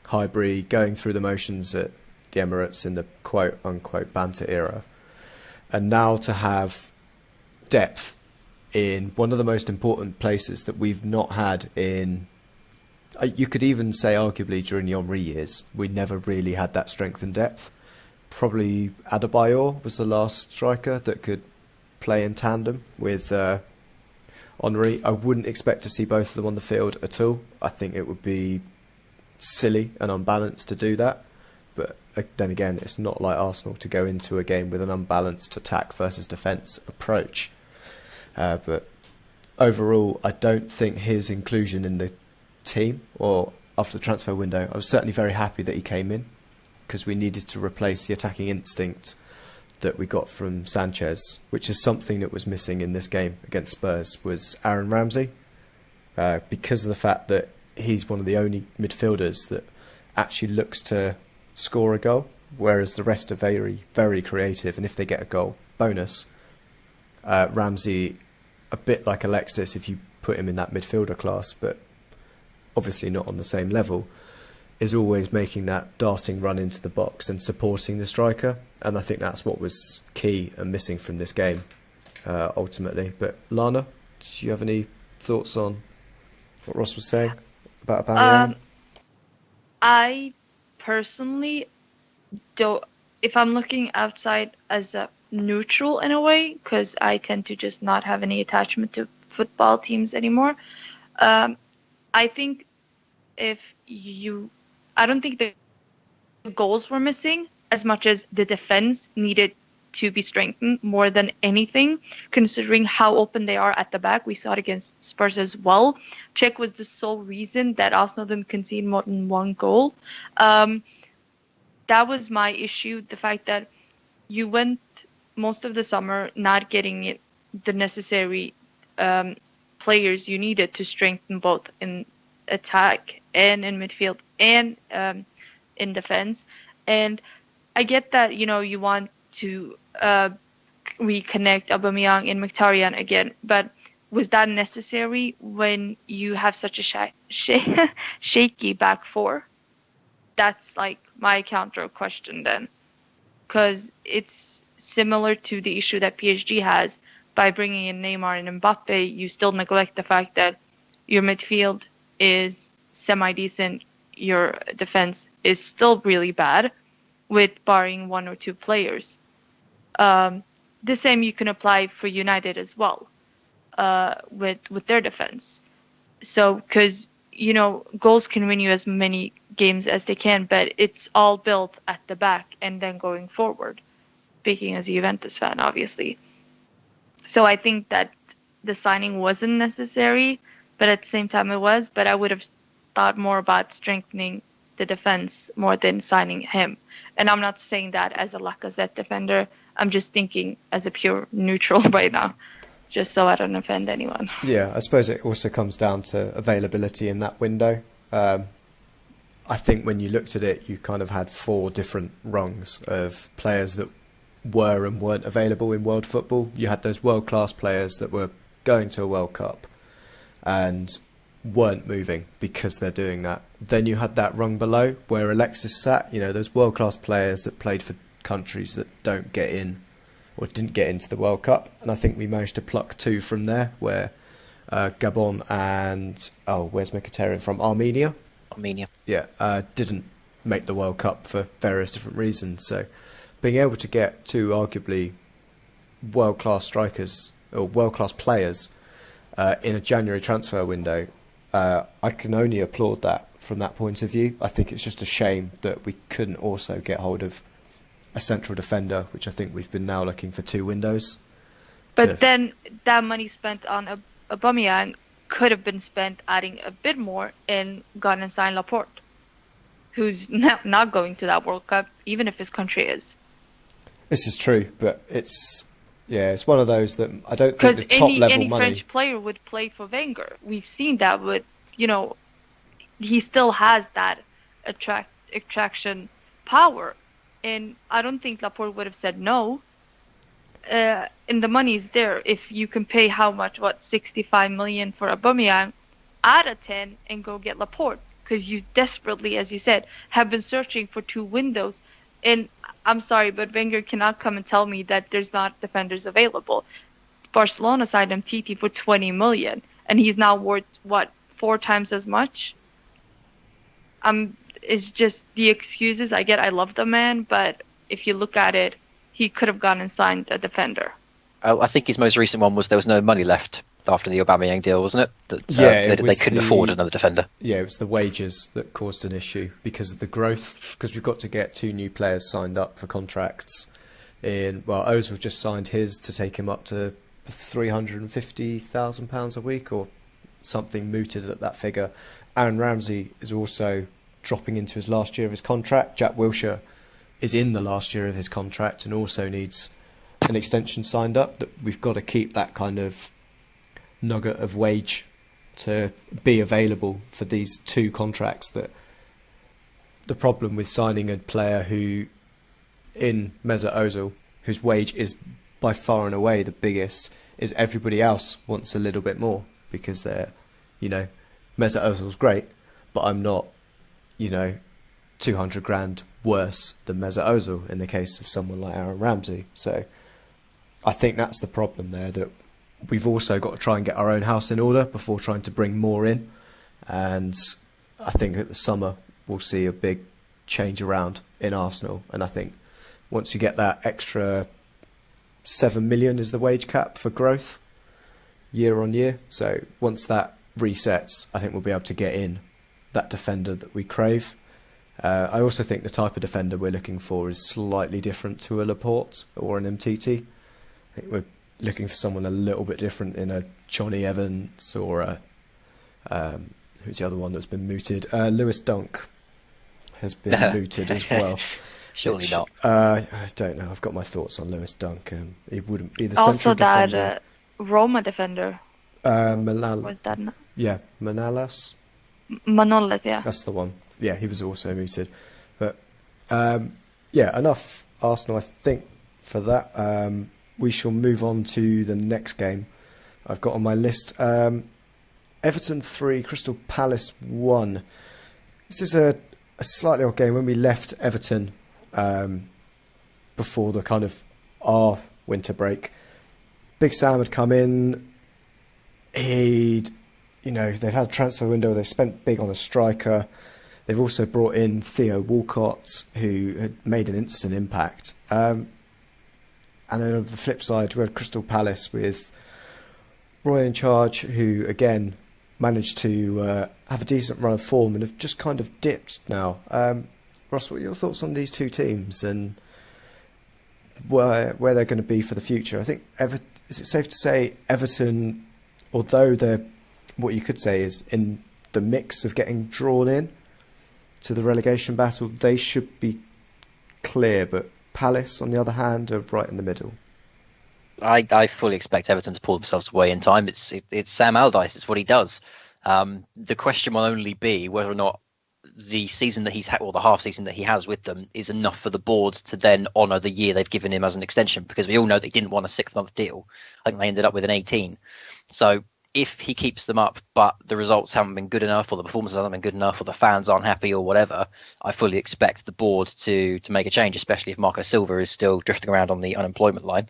Highbury, going through the motions at the Emirates in the quote-unquote banter era. And now to have depth in one of the most important places that we've not had in, you could even say arguably during the Henry years, we never really had that strength and depth. Probably Adebayor was the last striker that could play in tandem with Henry. I wouldn't expect to see both of them on the field at all. I think it would be silly and unbalanced to do that. But then again, it's not like Arsenal to go into a game with an unbalanced attack versus defence approach. But overall, I don't think his inclusion in the team or after the transfer window, I was certainly very happy that he came in, because we needed to replace the attacking instinct that we got from Sanchez, which is something that was missing in this game against Spurs, was Aaron Ramsey, because of the fact that he's one of the only midfielders that actually looks to score a goal, whereas the rest are very, very creative, and if they get a goal, bonus. Ramsey, a bit like Alexis if you put him in that midfielder class, but obviously not on the same level, is always making that darting run into the box and supporting the striker, and I think that's what was key and missing from this game ultimately. But Lana, do you have any thoughts on what Ross was saying about Aubameyang? I personally don't, if I'm looking outside as a neutral in a way, because I tend to just not have any attachment to football teams anymore. I think I don't think the goals were missing as much as the defense needed to be strengthened more than anything, considering how open they are at the back. We saw it against Spurs as well. Czech was the sole reason that Arsenal didn't concede more than 1 goal. That was my issue, the fact that you went most of the summer not getting the necessary players you needed to strengthen both in attack and in midfield and in defense. And I get that, you want to reconnect Aubameyang and Mkhitaryan again, but was that necessary when you have such a shaky back 4? That's like my counter question then, because it's similar to the issue that PSG has. By bringing in Neymar and Mbappe, you still neglect the fact that your midfield is semi-decent, your defense is still really bad, with barring 1 or 2 players. The same you can apply for United as well, with their defense. So, because, goals can win you as many games as they can, but it's all built at the back and then going forward. Speaking as a Juventus fan, obviously. So I think that the signing wasn't necessary, but at the same time it was. But I would have thought more about strengthening the defense more than signing him. And I'm not saying that as a Lacazette defender. I'm just thinking as a pure neutral right now, just so I don't offend anyone. Yeah, I suppose it also comes down to availability in that window. I think when you looked at it, you kind of had 4 different rungs of players that were and weren't available in world football. You had those world-class players that were going to a World Cup and weren't moving because they're doing that. Then you had that rung below where Alexis sat, those world-class players that played for countries that don't get in or didn't get into the World Cup. And I think we managed to pluck 2 from there, where Gabon and, where's Mkhitaryan from? Armenia? Yeah, didn't make the World Cup for various different reasons. So being able to get 2 arguably world-class strikers or world-class players in a January transfer window, I can only applaud that from that point of view. I think it's just a shame that we couldn't also get hold of a central defender, which I think we've been now looking for 2 windows. But then that money spent on Aubameyang could have been spent adding a bit more and gone and signed Laporte, who's not going to that World Cup, even if his country is. This is true, but it's Yeah, it's one of those that I don't think Because the top level any money. French player would play for Wenger. We've seen that with, he still has that attraction power. And I don't think Laporte would have said no. And the money is there. If you can pay 65 million for Aubameyang, add a 10 and go get Laporte. Because you desperately, as you said, have been searching for 2 windows. And I'm sorry, but Wenger cannot come and tell me that there's not defenders available. Barcelona signed Titi for 20 million, and he's now worth, 4 times as much? It's just the excuses I get. I love the man, but if you look at it, he could have gone and signed a defender. I think his most recent one was there was no money left after the Aubameyang deal, wasn't it? They couldn't afford another defender. Yeah, it was the wages that caused an issue because of the growth. Because we've got to get 2 new players signed up for contracts. Ozil just signed his to take him up to £350,000 a week or something mooted at that figure. Aaron Ramsey is also dropping into his last year of his contract. Jack Wilshere is in the last year of his contract and also needs an extension signed up. That we've got to keep that kind of nugget of wage to be available for these 2 contracts. That the problem with signing a player who, in Mesut Ozil, whose wage is by far and away the biggest, is everybody else wants a little bit more because they're, Mesut Ozil's great, but I'm not, 200 grand worse than Mesut Ozil in the case of someone like Aaron Ramsey. So I think that's the problem there, that we've also got to try and get our own house in order before trying to bring more in. And I think that the summer we'll see a big change around in Arsenal. And I think once you get that extra 7 million is the wage cap for growth year on year. So once that resets, I think we'll be able to get in that defender that we crave. I also think the type of defender we're looking for is slightly different to a Laporte or an MTT. I think we're looking for someone a little bit different in a Johnny Evans or a who's the other one that's been mooted? Lewis Dunk has been mooted as well. Surely not. I don't know. I've got my thoughts on Lewis Dunk. He wouldn't be the also central defender. That Roma defender. Was that not? Yeah, Manolas. Manolas, yeah. That's the one. Yeah, he was also mooted. But enough Arsenal, I think, for that. We shall move on to the next game I've got on my list. Everton 3, Crystal Palace 1. This is a slightly odd game. When we left Everton before the kind of our winter break, Big Sam had come in. They've had a transfer window. They spent big on a striker. They've also brought in Theo Walcott, who had made an instant impact. And then on the flip side, we had Crystal Palace with Roy in charge, who again managed to have a decent run of form and have just kind of dipped now. Ross, what are your thoughts on these 2 teams and where they're going to be for the future? I think is it safe to say Everton, although they're, what you could say is in the mix of getting drawn in to the relegation battle, they should be clear, but Palace, on the other hand, are right in the middle. I fully expect Everton to pull themselves away in time. It's Sam Allardyce. It's what he does. The question will only be whether or not the season that he's had, or the half season that he has with them, is enough for the board to then honour the year they've given him as an extension. Because we all know they didn't want a 6-month deal. I think they ended up with an 18. So if he keeps them up, but the results haven't been good enough, or the performances haven't been good enough, or the fans aren't happy, or whatever, I fully expect the board to make a change, especially if Marco Silva is still drifting around on the unemployment line.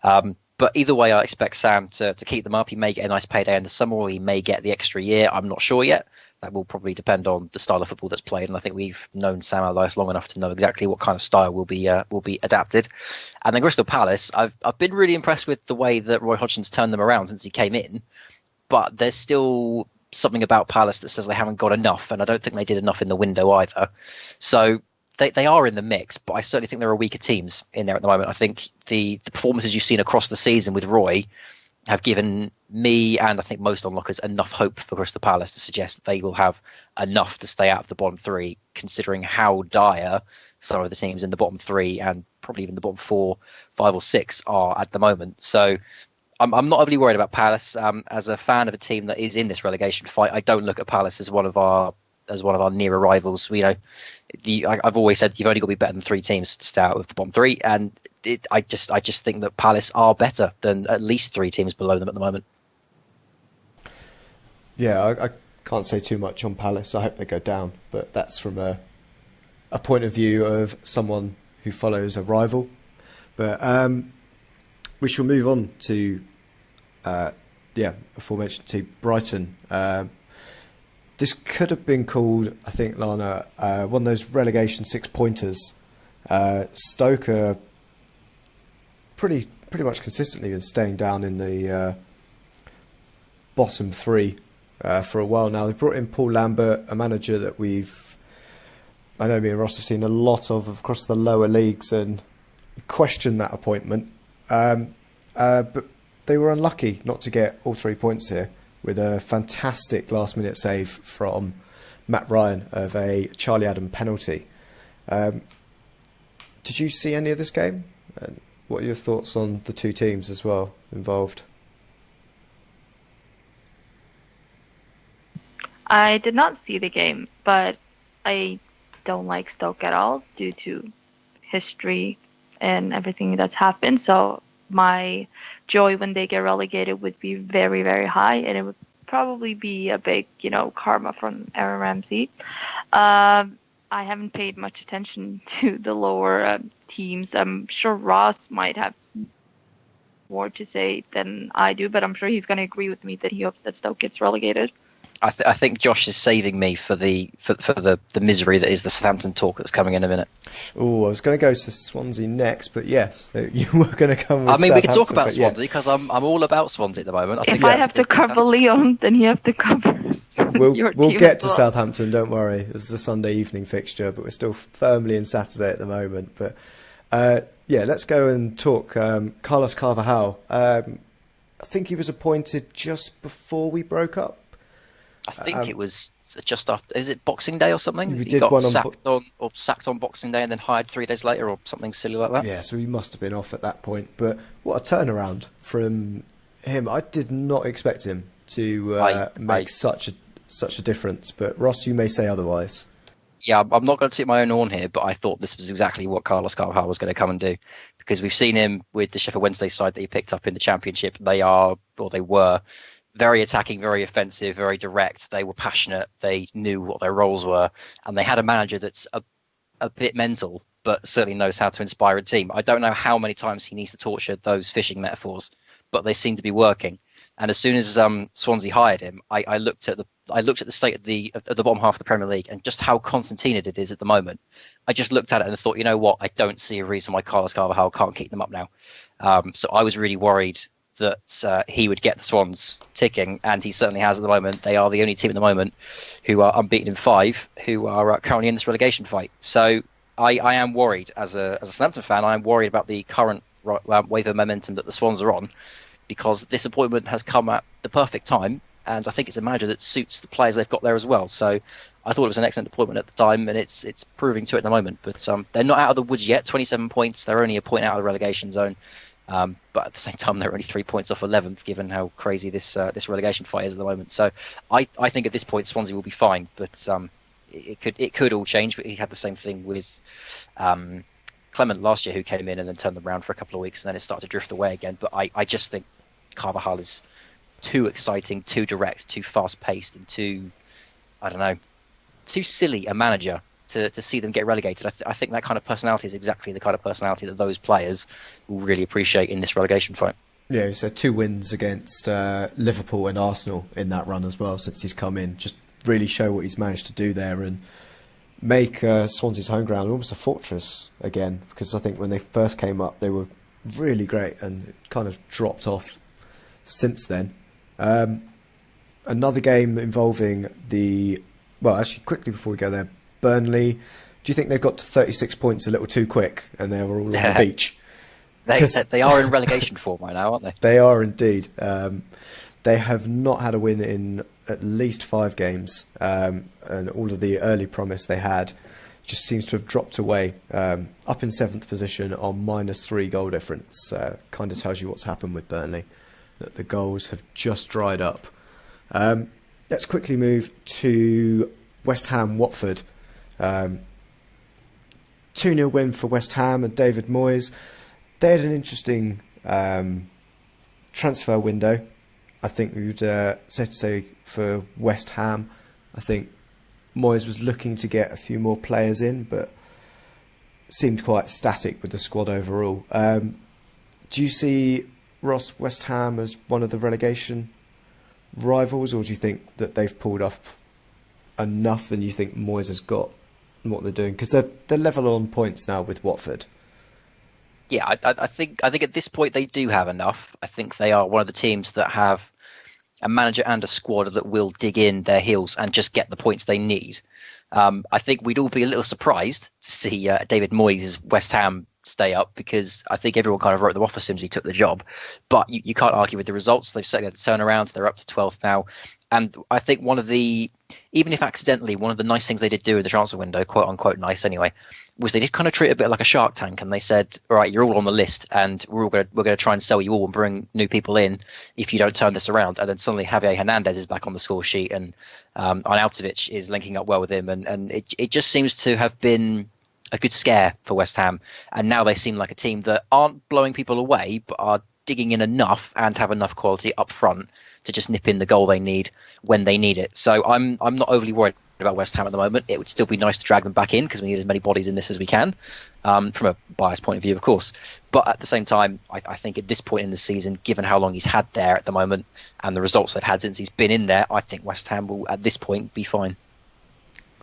But either way, I expect Sam to keep them up. He may get a nice payday in the summer, or he may get the extra year. I'm not sure yet. That will probably depend on the style of football that's played, and I think we've known Sam Allardyce long enough to know exactly what kind of style will be adapted. And then Crystal Palace, I've been really impressed with the way that Roy Hodgson's turned them around since he came in. But there's still something about Palace that says they haven't got enough, and I don't think they did enough in the window either. So they are in the mix, but I certainly think there are weaker teams in there at the moment. I think the performances you've seen across the season with Roy have given me and I think most onlookers enough hope for Crystal Palace to suggest that they will have enough to stay out of the bottom three, considering how dire some of the teams in the bottom three and probably even the bottom 4, 5 or 6 are at the moment. So I'm not overly worried about Palace. As a fan of a team that is in this relegation fight, I don't look at Palace as one of our nearer rivals. I've always said you've only got to be better than 3 teams to stay out of the bottom 3, and I just think that Palace are better than at least 3 teams below them at the moment. Yeah, I can't say too much on Palace. I hope they go down, but that's from a point of view of someone who follows a rival. But we shall move on to aforementioned team Brighton. This could have been called, I think, Lana, one of those relegation 6-pointers. Stoke are pretty much consistently been staying down in the bottom 3 for a while now. They brought in Paul Lambert, a manager that I know me and Ross have seen a lot of across the lower leagues, and questioned that appointment. But they were unlucky not to get all 3 points here, with a fantastic last-minute save from Matt Ryan of a Charlie Adam penalty. Did you see any of this game? And what are your thoughts on the 2 teams as well involved? I did not see the game, but I don't like Stoke at all due to history and everything that's happened. So my joy when they get relegated would be very, very high, and it would probably be a big, karma from Aaron Ramsey. I haven't paid much attention to the lower teams. I'm sure Ross might have more to say than I do, but I'm sure he's going to agree with me that he hopes that Stoke gets relegated. I think Josh is saving me for the misery that is the Southampton talk that's coming in a minute. Oh, I was going to go to Swansea next, but yes, you were going to come with we can talk about Swansea because I'm all about Swansea at the moment. If I have to cover Lyon, then you have to cover We'll get to Southampton, don't worry. It's a Sunday evening fixture, but we're still firmly in Saturday at the moment. But let's go and talk Carlos Carvajal. I think he was appointed just before we broke up. I think it was just after. Is it Boxing Day or something? He got sacked on Boxing Day and then hired 3 days later, or something silly like that. Yeah, so he must have been off at that point. But what a turnaround from him! I did not expect him to make such a difference. But Ross, you may say otherwise. Yeah, I'm not going to toot my own horn here, but I thought this was exactly what Carlos Carvajal was going to come and do, because we've seen him with the Sheffield Wednesday side that he picked up in the Championship. They were very attacking, very offensive, very direct. They were passionate. They knew what their roles were, and they had a manager that's a bit mental, but certainly knows how to inspire a team. I don't know how many times he needs to torture those fishing metaphors, but they seem to be working. And as soon as Swansea hired him, I looked at the state of the bottom half of the Premier League and just how concertinaed it is at the moment. I just looked at it and thought, you know what? I don't see a reason why Carlos Carvajal can't keep them up now. So I was really worried that he would get the Swans ticking, and he certainly has at the moment. They are the only team at the moment who are unbeaten in 5, who are currently in this relegation fight. So I am worried as a Southampton fan. I am worried about the current wave of momentum that the Swans are on, because this appointment has come at the perfect time, and I think it's a manager that suits the players they've got there as well. So I thought it was an excellent appointment at the time, and it's proving to it at the moment. But they're not out of the woods yet. 27 points. They're only a point out of the relegation zone. But at the same time, they're only 3 points off 11th, given how crazy this relegation fight is at the moment. So I think at this point Swansea will be fine, but it could all change. But he had the same thing with Clement last year, who came in and then turned them around for a couple of weeks, and then it started to drift away again. But I just think Carvajal is too exciting, too direct, too fast-paced, and too silly a manager to see them get relegated. I think that kind of personality is exactly the kind of personality that those players will really appreciate in this relegation fight. Yeah, so 2 wins against Liverpool and Arsenal in that run as well since he's come in. Just really show what he's managed to do there and make Swansea's home ground almost a fortress again, because I think when they first came up they were really great and it kind of dropped off since then. Another game involving actually quickly before we go there, Burnley. Do you think they've got to 36 points a little too quick and they were all on the beach? They are in relegation form right now, aren't they? They are indeed. They have not had a win in at least 5 games, and all of the early promise they had just seems to have dropped away. Up in 7th position on -3 goal difference. Kind of tells you what's happened with Burnley, that the goals have just dried up. Let's quickly move to West Ham Watford. 2-0 win for West Ham and David Moyes. They had an interesting transfer window. I think we would say for West Ham. I think Moyes was looking to get a few more players in, but seemed quite static with the squad overall. Do you see Ross, West Ham as one of the relegation rivals, or do you think that they've pulled off enough and you think Moyes has got what they're doing? Because they're level on points now with Watford. Yeah, I think at this point they do have enough. I think they are one of the teams that have a manager and a squad that will dig in their heels and just get the points they need. I think we'd all be a little surprised to see David Moyes' West Ham stay up, because I think everyone kind of wrote them off as soon as he took the job. But you can't argue with the results. They've certainly had a turnaround. They're up to 12th now. And I think even if accidentally, one of the nice things they did do in the transfer window, quote unquote nice anyway, was they did kind of treat it a bit like a Shark Tank, and they said, all right, you're all on the list, and we're going to try and sell you all and bring new people in if you don't turn this around. And then suddenly Javier Hernandez is back on the score sheet, and Arnautovic is linking up well with him, and it just seems to have been a good scare for West Ham. And now they seem like a team that aren't blowing people away, but are digging in enough and have enough quality up front to just nip in the goal they need when they need it. So I'm not overly worried about West Ham at the moment. It would still be nice to drag them back in, because we need as many bodies in this as we can, from a biased point of view, of course. But at the same time, I think at this point in the season, given how long he's had there at the moment and the results they've had since he's been in there, I think West Ham will at this point be fine.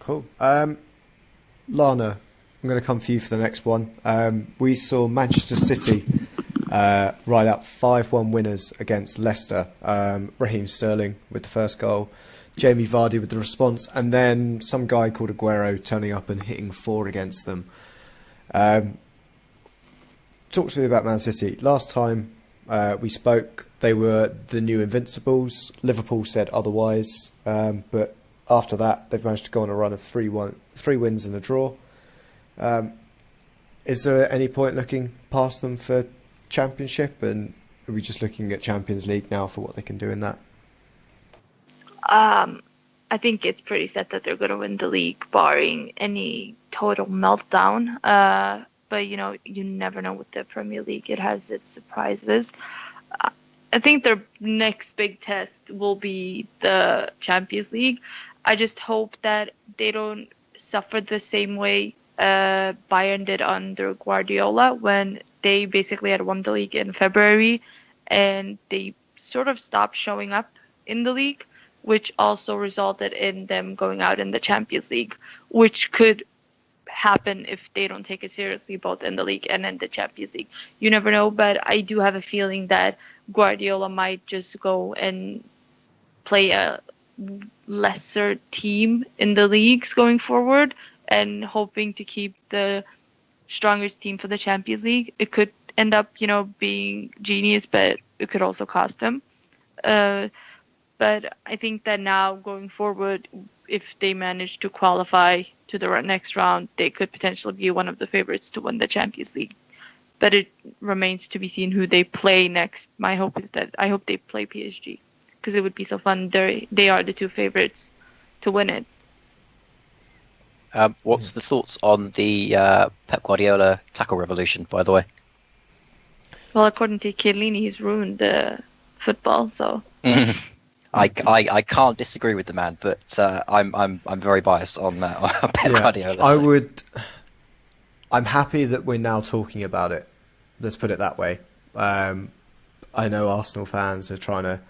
Cool. Lana, I'm going to come for you for the next one. We saw Manchester City ride out 5-1 winners against Leicester. Raheem Sterling with the first goal, Jamie Vardy with the response, and then some guy called Aguero turning up and hitting 4 against them. Talk to me about Man City. Last time we spoke, they were the new Invincibles. Liverpool said otherwise, but after that, they've managed to go on a run of 3 wins and a draw. Is there any point looking past them for Championship, and are we just looking at Champions League now for what they can do in that? I think it's pretty set that they're going to win the league, barring any total meltdown. But you never know with the Premier League; it has its surprises. I think their next big test will be the Champions League. I just hope that they don't suffer the same way Bayern did under Guardiola, when they basically had won the league in February and they sort of stopped showing up in the league, which also resulted in them going out in the Champions League, which could happen if they don't take it seriously both in the league and in the Champions League. You never know, but I do have a feeling that Guardiola might just go and play a lesser team in the leagues going forward, and hoping to keep the strongest team for the Champions League. It could end up, being genius, but it could also cost them. But I think that now going forward, if they manage to qualify to the next round, they could potentially be one of the favorites to win the Champions League. But it remains to be seen who they play next. My hope is that I hope they play PSG, because it would be so fun. They are the 2 favorites to win it. What's the thoughts on the Pep Guardiola tackle revolution, by the way? Well, according to Chiellini, he's ruined football. So I can't disagree with the man, but I'm very biased on Pep Guardiola. I'm happy that we're now talking about it. Let's put it that way. I know Arsenal fans are trying to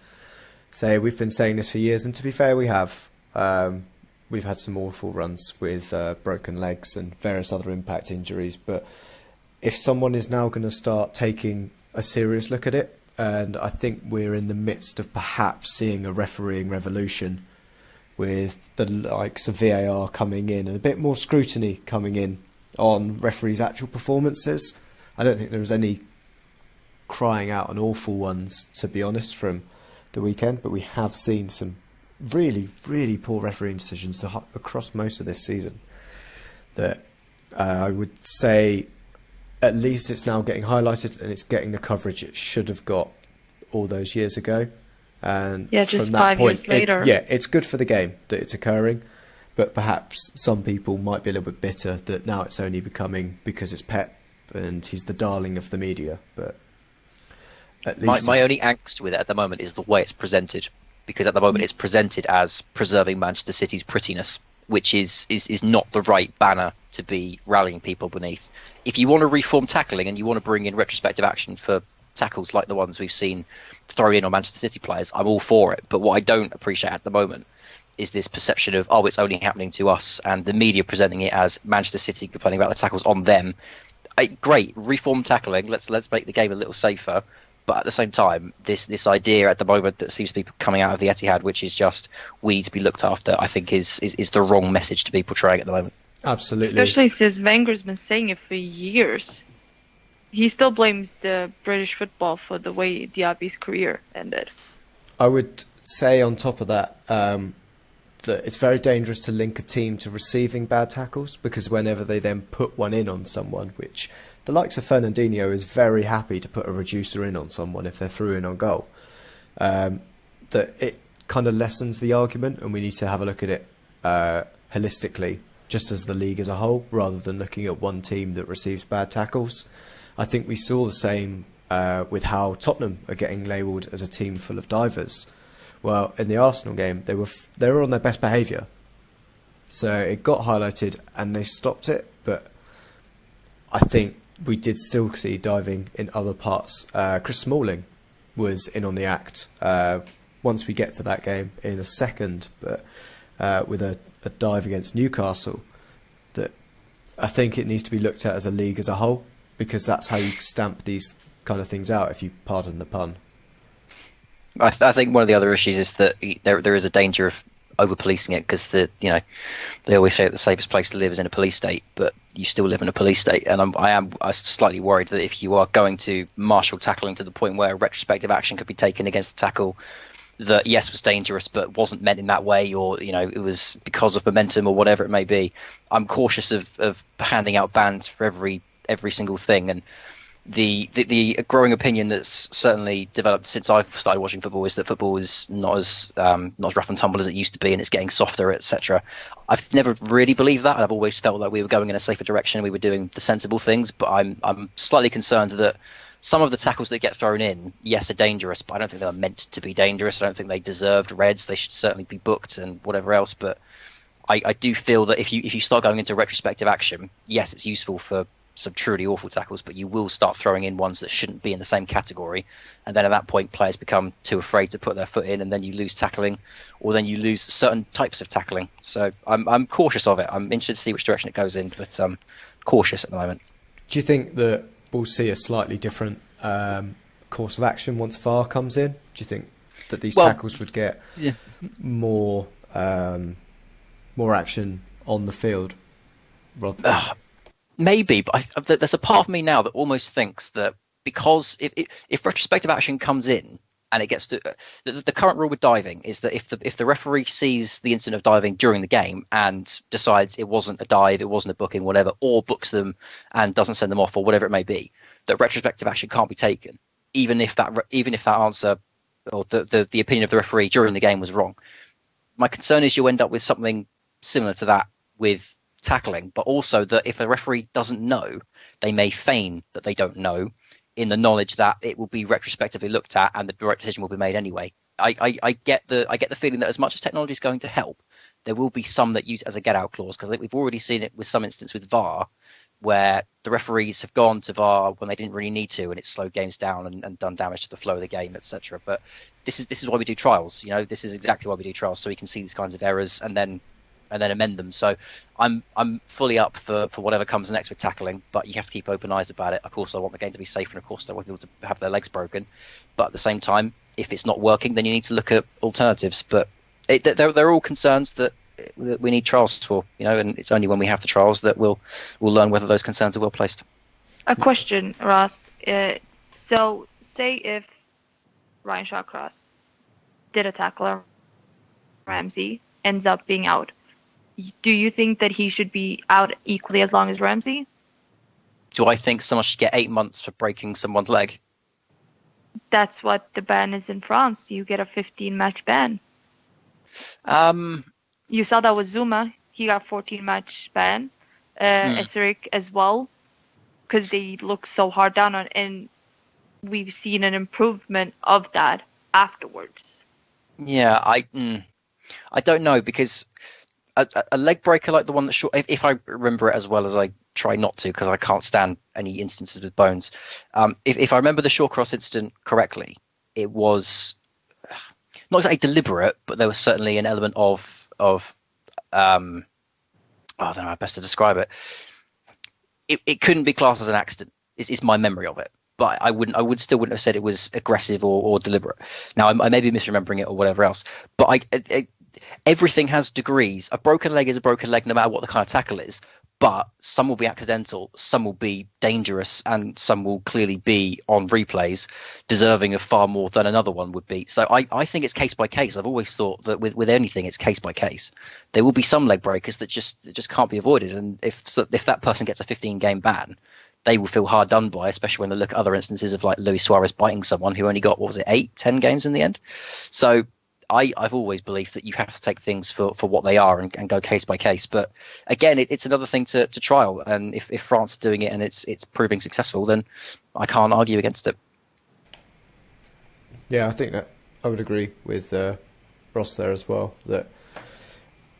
say we've been saying this for years, and to be fair, we have. We've had some awful runs with broken legs and various other impact injuries. But if someone is now going to start taking a serious look at it, and I think we're in the midst of perhaps seeing a refereeing revolution with the likes of VAR coming in and a bit more scrutiny coming in on referees' actual performances. I don't think there was any crying out on awful ones, to be honest, from the weekend, but we have seen some really, really poor refereeing decisions across most of this season that I would say at least it's now getting highlighted and it's getting the coverage it should have got all those years ago. And yeah, just from that 5 point, years later. it's good for the game that it's occurring, but perhaps some people might be a little bit bitter that now it's only becoming because it's Pep and he's the darling of the media. But at least my only angst with it at the moment is the way it's presented, because at the moment it's presented as preserving Manchester City's prettiness, which is not the right banner to be rallying people beneath. If you want to reform tackling and you want to bring in retrospective action for tackles like the ones we've seen throw in on Manchester City players, I'm all for it. But what I don't appreciate at the moment is this perception of, oh, it's only happening to us, and the media presenting it as Manchester City complaining about the tackles on them. Great, reform tackling, let's make the game a little safer. But at the same time, this idea at the moment that seems to be coming out of the Etihad, which is just we need to be looked after, I think is the wrong message to be portraying at the moment. Absolutely. Especially since Wenger's been saying it for years. He still blames the British football for the way Diaby's career ended. I would say on top of that, that it's very dangerous to link a team to receiving bad tackles, because whenever they then put one in on someone, which the likes of Fernandinho is very happy to put a reducer in on someone if they're through in on goal, that it kind of lessens the argument, and we need to have a look at it holistically, just as the league as a whole, rather than looking at one team that receives bad tackles. I think we saw the same with how Tottenham are getting labelled as a team full of divers. Well, in the Arsenal game, they were on their best behaviour, so it got highlighted and they stopped it. But I think we did still see diving in other parts. Chris Smalling was in on the act once we get to that game in a second, but with a dive against Newcastle, that I think it needs to be looked at as a league as a whole, because that's how you stamp these kind of things out, if you pardon the pun. I think one of the other issues is that there is a danger of over-policing it, because they always say that the safest place to live is in a police state, but you still live in a police state, and I am slightly worried that if you are going to marshal tackling to the point where retrospective action could be taken against the tackle that, yes, was dangerous but wasn't meant in that way, or it was because of momentum or whatever it may be, I'm cautious of handing out bans for every single thing. And the growing opinion that's certainly developed since I've started watching football is that football is not as rough and tumble as it used to be, and it's getting softer, etc. I've never really believed that, and I've always felt that we were going in a safer direction, we were doing the sensible things. But I'm slightly concerned that some of the tackles that get thrown in, yes, are dangerous, but I don't think they were meant to be dangerous. I don't think they deserved reds. They should certainly be booked and whatever else. But I do feel that if you start going into retrospective action, yes, it's useful for some truly awful tackles, but you will start throwing in ones that shouldn't be in the same category, and then at that point players become too afraid to put their foot in, and then you lose tackling, or then you lose certain types of tackling. So I'm cautious of it. I'm interested to see which direction it goes in, but cautious at the moment. Do you think that we'll see a slightly different course of action once VAR comes in? Do you think that these tackles would get more action on the field rather than... Maybe, but there's a part of me now that almost thinks that because if retrospective action comes in and it gets to the current rule with diving is that if the referee sees the incident of diving during the game and decides it wasn't a dive, it wasn't a booking, whatever, or books them and doesn't send them off or whatever it may be, that retrospective action can't be taken, even if that answer or the opinion of the referee during the game was wrong. My concern is you end up with something similar to that with tackling, but also that if a referee doesn't know, they may feign that they don't know, in the knowledge that it will be retrospectively looked at and the right decision will be made anyway. I get the feeling that as much as technology is going to help, there will be some that use it as a get out clause, because I think we've already seen it with some instance with VAR, where the referees have gone to VAR when they didn't really need to, and it's slowed games down and done damage to the flow of the game, etc. But this is why we do trials. This is exactly why we do trials, so we can see these kinds of errors and then amend them. So I'm fully up for whatever comes next with tackling, but you have to keep open eyes about it. Of course, I want the game to be safe, and of course I want people to have their legs broken. But at the same time, if it's not working, then you need to look at alternatives. But they're all concerns that we need trials for, and it's only when we have the trials that we'll learn whether those concerns are well placed. A question, Ross. So say if Ryan Shawcross did a tackle on Ramsey, ends up being out, do you think that he should be out equally as long as Ramsey? Do I think someone should get 8 months for breaking someone's leg? That's what the ban is in France. You get a 15-match ban. You saw that with Zuma. He got 14-match ban. Esric as well, because they look so hard down on, and we've seen an improvement of that afterwards. Yeah, I don't know, because a leg breaker like the one that if I remember it as well as I try not to, because I can't stand any instances with bones. If I remember the Shawcross incident correctly, it was not exactly deliberate, but there was certainly an element of I don't know how best to describe it. It couldn't be classed as an accident. Is my memory of it. But I still wouldn't have said it was aggressive or deliberate. Now I may be misremembering it or whatever else. But everything has degrees. A broken leg is a broken leg, no matter what the kind of tackle is. But some will be accidental, some will be dangerous, and some will clearly be on replays, deserving of far more than another one would be. So I think it's case by case. I've always thought that with anything, it's case by case. There will be some leg breakers that just can't be avoided, and if that person gets a 15-game ban, they will feel hard done by, especially when they look at other instances of like Luis Suarez biting someone who only got, 8-10 games in the end. So I've always believed that you have to take things for what they are and go case by case. But again, it's another thing to trial. And if France is doing it and it's proving successful, then I can't argue against it. Yeah, I think that I would agree with Ross there as well, that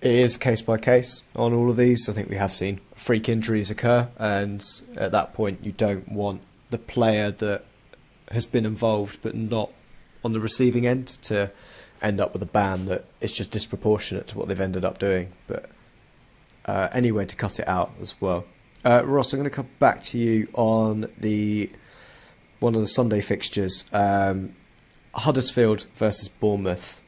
it is case by case on all of these. I think we have seen freak injuries occur, and at that point you don't want the player that has been involved but not on the receiving end to end up with a ban that is just disproportionate to what they've ended up doing. But anyway, to cut it out as well. Ross, I'm going to come back to you on one of the Sunday fixtures, Huddersfield versus Bournemouth.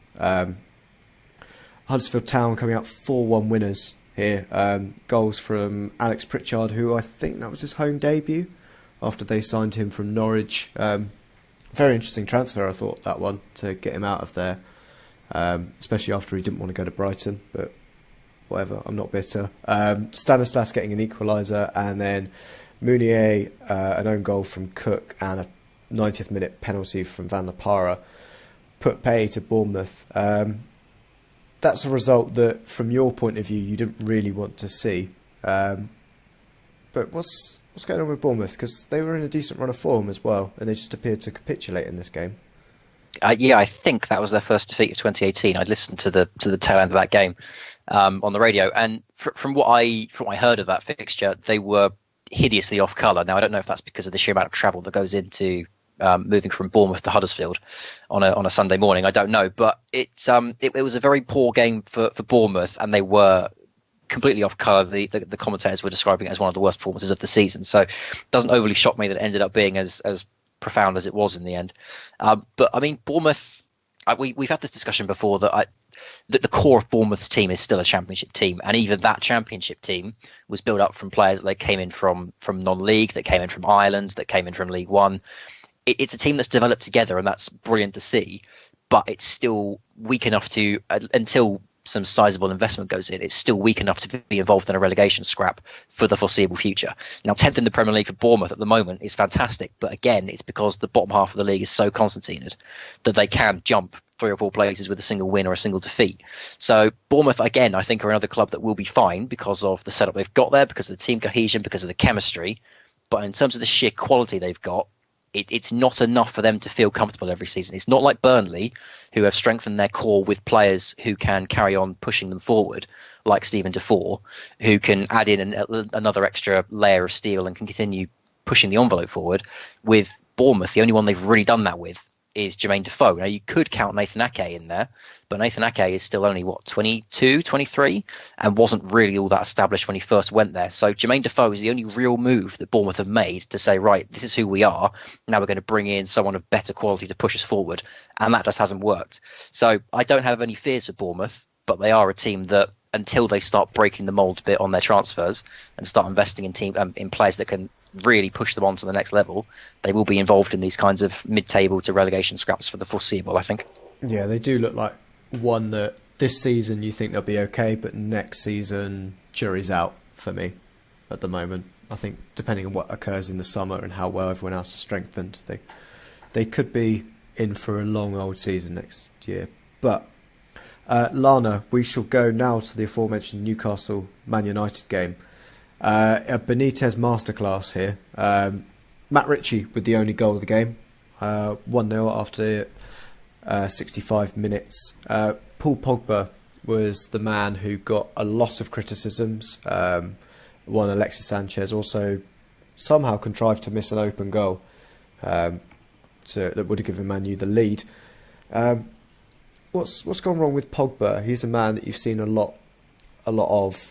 Huddersfield Town coming out 4-1 winners here. Goals from Alex Pritchard, who I think that was his home debut after they signed him from Norwich. Very interesting transfer, I thought, that one, to get him out of there, especially after he didn't want to go to Brighton, but whatever, I'm not bitter. Stanislas getting an equaliser, and then Mounier, an own goal from Cook, and a 90th minute penalty from Van La Parra put pay to Bournemouth. That's a result that, from your point of view, you didn't really want to see. But what's going on with Bournemouth? Because they were in a decent run of form as well, and they just appeared to capitulate in this game. Yeah, I think that was their first defeat of 2018. I listened to the tail end of that game on the radio, and from what I heard of that fixture, they were hideously off colour. Now I don't know if that's because of the sheer amount of travel that goes into moving from Bournemouth to Huddersfield on a Sunday morning. I don't know, but it was a very poor game for Bournemouth, and they were completely off colour. The commentators were describing it as one of the worst performances of the season, so it doesn't overly shock me that it ended up being as profound as it was in the end. But I mean, Bournemouth, we've had this discussion before that the core of Bournemouth's team is still a championship team, and even that championship team was built up from players that came in from non-league, that came in from Ireland, that came in from League One. It's a team that's developed together, and that's brilliant to see, but it's still weak enough to, until some sizable investment goes in, it's still weak enough to be involved in a relegation scrap for the foreseeable future. Now, 10th in the Premier League for Bournemouth at the moment is fantastic, but again, it's because the bottom half of the league is so concertinaed that they can jump 3 or 4 places with a single win or a single defeat. So Bournemouth, again, I think are another club that will be fine because of the setup they've got there, because of the team cohesion, because of the chemistry. But in terms of the sheer quality they've got, it's not enough for them to feel comfortable every season. It's not like Burnley, who have strengthened their core with players who can carry on pushing them forward, like Stephen Defoe, who can add in another extra layer of steel and can continue pushing the envelope forward. With Bournemouth, the only one they've really done that with is Jermaine Defoe. Now, you could count Nathan Ake in there, but Nathan Ake is still only, 22, 23, and wasn't really all that established when he first went there. So Jermaine Defoe is the only real move that Bournemouth have made to say, right, this is who we are. Now we're going to bring in someone of better quality to push us forward, and that just hasn't worked. So I don't have any fears for Bournemouth, but they are a team that, until they start breaking the mold a bit on their transfers and start investing in players that can really push them on to the next level, they will be involved in these kinds of mid-table to relegation scraps for the foreseeable, I think. Yeah, they do look like one that this season you think they'll be okay, but next season, jury's out for me at the moment. I think depending on what occurs in the summer and how well everyone else is strengthened, they could be in for a long old season next year. But Lana, we shall go now to the aforementioned Newcastle Man United game. A Benitez masterclass here. Matt Ritchie with the only goal of the game. 1-0 after 65 minutes. Paul Pogba was the man who got a lot of criticisms. One Alexis Sanchez also somehow contrived to miss an open goal that would have given Man U the lead. What's gone wrong with Pogba? He's a man that you've seen a lot of,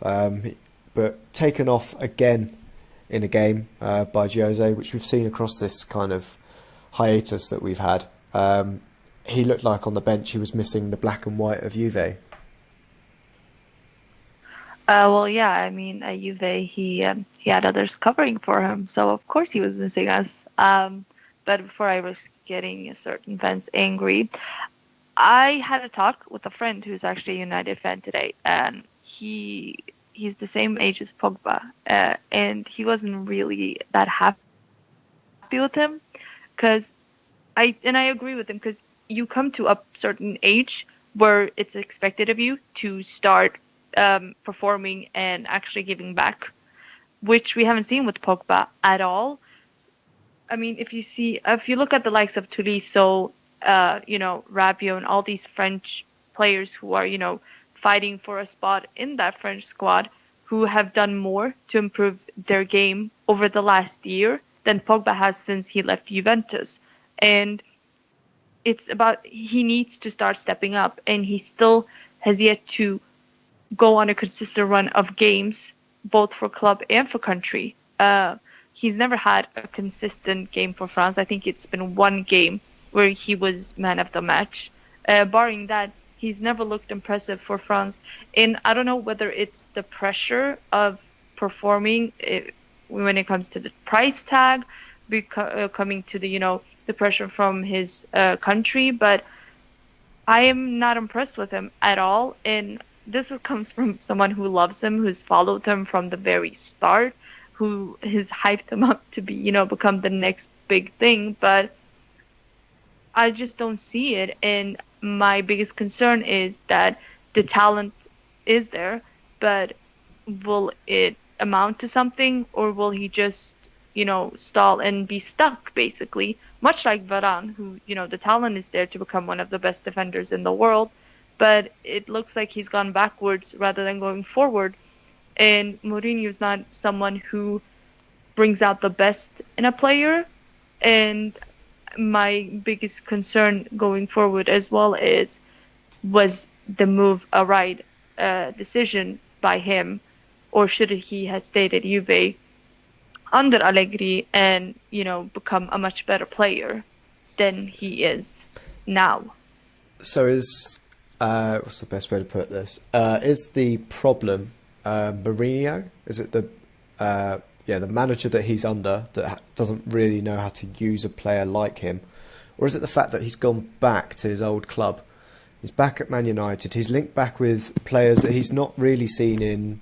but taken off again in a game by Jose, which we've seen across this kind of hiatus that we've had. He looked like on the bench he was missing the black and white of Juve. Well, yeah, I mean, at Juve, he had others covering for him, so of course he was missing us. But before I was getting certain fans angry, I had a talk with a friend who's actually a United fan today, and he's the same age as Pogba, and he wasn't really that happy with him, because I agree with him, because you come to a certain age where it's expected of you to start performing and actually giving back, which we haven't seen with Pogba at all. I mean, if you look at the likes of Tolisso, Rabiot, and all these French players who are, fighting for a spot in that French squad, who have done more to improve their game over the last year than Pogba has since he left Juventus. And it's about, he needs to start stepping up, and he still has yet to go on a consistent run of games, both for club and for country. He's never had a consistent game for France. I think it's been one game where he was man of the match. Barring that, he's never looked impressive for France. And I don't know whether it's the pressure of performing when it comes to the price tag, coming to the pressure from his country, but I am not impressed with him at all. And this comes from someone who loves him, who's followed him from the very start, who has hyped him up to be, become the next big thing. But I just don't see it. And my biggest concern is that the talent is there, but will it amount to something, or will he just, stall and be stuck, basically? Much like Varane, who, the talent is there to become one of the best defenders in the world, but it looks like he's gone backwards rather than going forward. And Mourinho is not someone who brings out the best in a player. And my biggest concern going forward as well was the move a right decision by him, or should he have stayed at Juve under Allegri and, become a much better player than he is now? So what's the best way to put this? Is the problem Mourinho? Is it the manager that he's under that doesn't really know how to use a player like him? Or is it the fact that he's gone back to his old club? He's back at Man United. He's linked back with players that he's not really seen in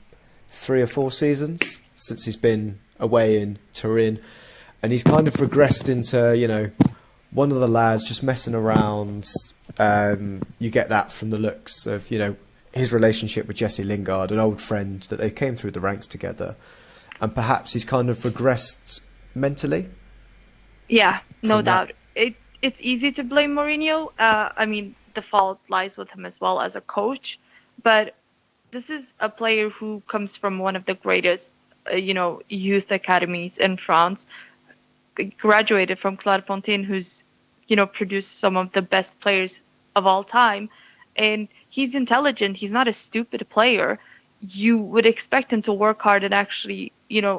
3 or 4 seasons since he's been away in Turin. And he's kind of regressed into, one of the lads just messing around. You get that from the looks of, his relationship with Jesse Lingard, an old friend that they came through the ranks together. And perhaps he's kind of regressed mentally. Yeah, no doubt. It's easy to blame Mourinho. I mean, the fault lies with him as well as a coach. But this is a player who comes from one of the greatest, youth academies in France. Graduated from Clairefontaine, who's, produced some of the best players of all time. And he's intelligent. He's not a stupid player. You would expect him to work hard and actually,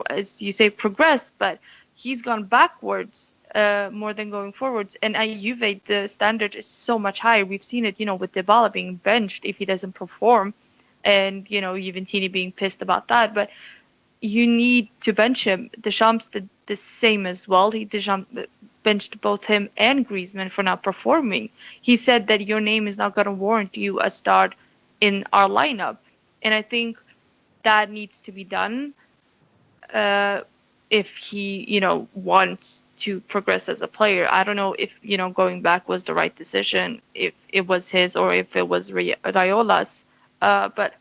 as you say, progress. But he's gone backwards more than going forwards. And at Juve, the standard is so much higher. We've seen it, with Dybala being benched if he doesn't perform. and Juventini being pissed about that. But you need to bench him. Deschamps did the same as well. Deschamps benched both him and Griezmann for not performing. He said that your name is not going to warrant you a start in our lineup, and I think that needs to be done if he wants to progress as a player. I don't know if going back was the right decision, if it was his or if it was Raiola's, but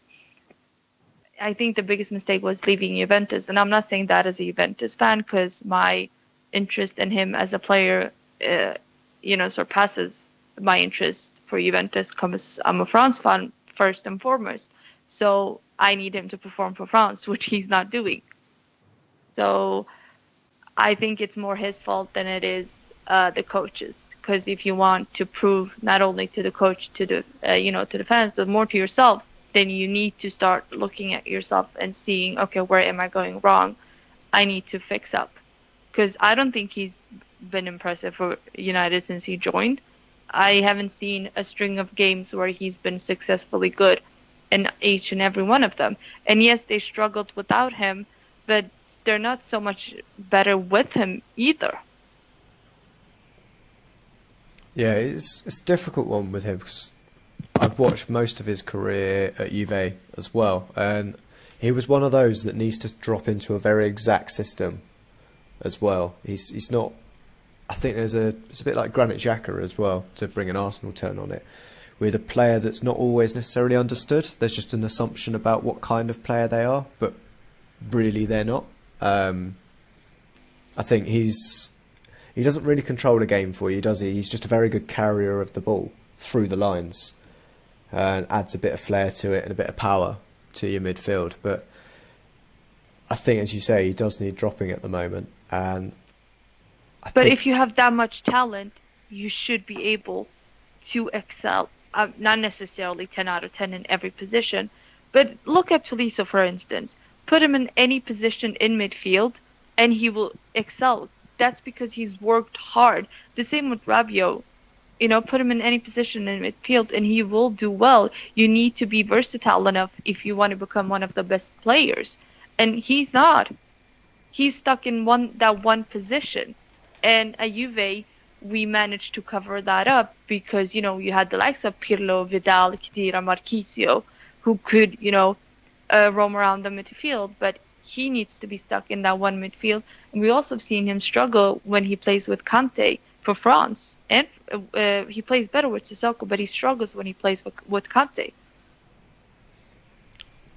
I think the biggest mistake was leaving Juventus. And I'm not saying that as a Juventus fan, because my interest in him as a player, surpasses my interest for Juventus, because I'm a France fan first and foremost. So I need him to perform for France, which he's not doing. So I think it's more his fault than it is the coach's. Because if you want to prove not only to the coach, to the to the fans, but more to yourself, then you need to start looking at yourself and seeing, okay, where am I going wrong? I need to fix up. Because I don't think he's been impressive for United since he joined. I haven't seen a string of games where he's been successfully good in each and every one of them. And yes, they struggled without him, but they're not so much better with him either. Yeah, it's a difficult one with him, because I've watched most of his career at Juve as well, and he was one of those that needs to drop into a very exact system as well. He's not. I think it's a bit like Granit Xhaka as well, to bring an Arsenal turn on it, with a player that's not always necessarily understood. There's just an assumption about what kind of player they are, but really they're not. I think he doesn't really control the game for you, does he? He's just a very good carrier of the ball through the lines, and adds a bit of flair to it and a bit of power to your midfield. But I think, as you say, he does need dropping at the moment. And but if you have that much talent, you should be able to excel. Not necessarily 10 out of 10 in every position, but look at Tolisso, for instance. Put him in any position in midfield, and he will excel. That's because he's worked hard. The same with Rabiot. Put him in any position in midfield, and he will do well. You need to be versatile enough if you want to become one of the best players. And he's not. He's stuck in that one position. And at Juve, we managed to cover that up because, you had the likes of Pirlo, Vidal, Khedira, Marquisio, who could, roam around the midfield. But he needs to be stuck in that one midfield. And we also have seen him struggle when he plays with Kante for France. And he plays better with Sissoko, but he struggles when he plays with Kante.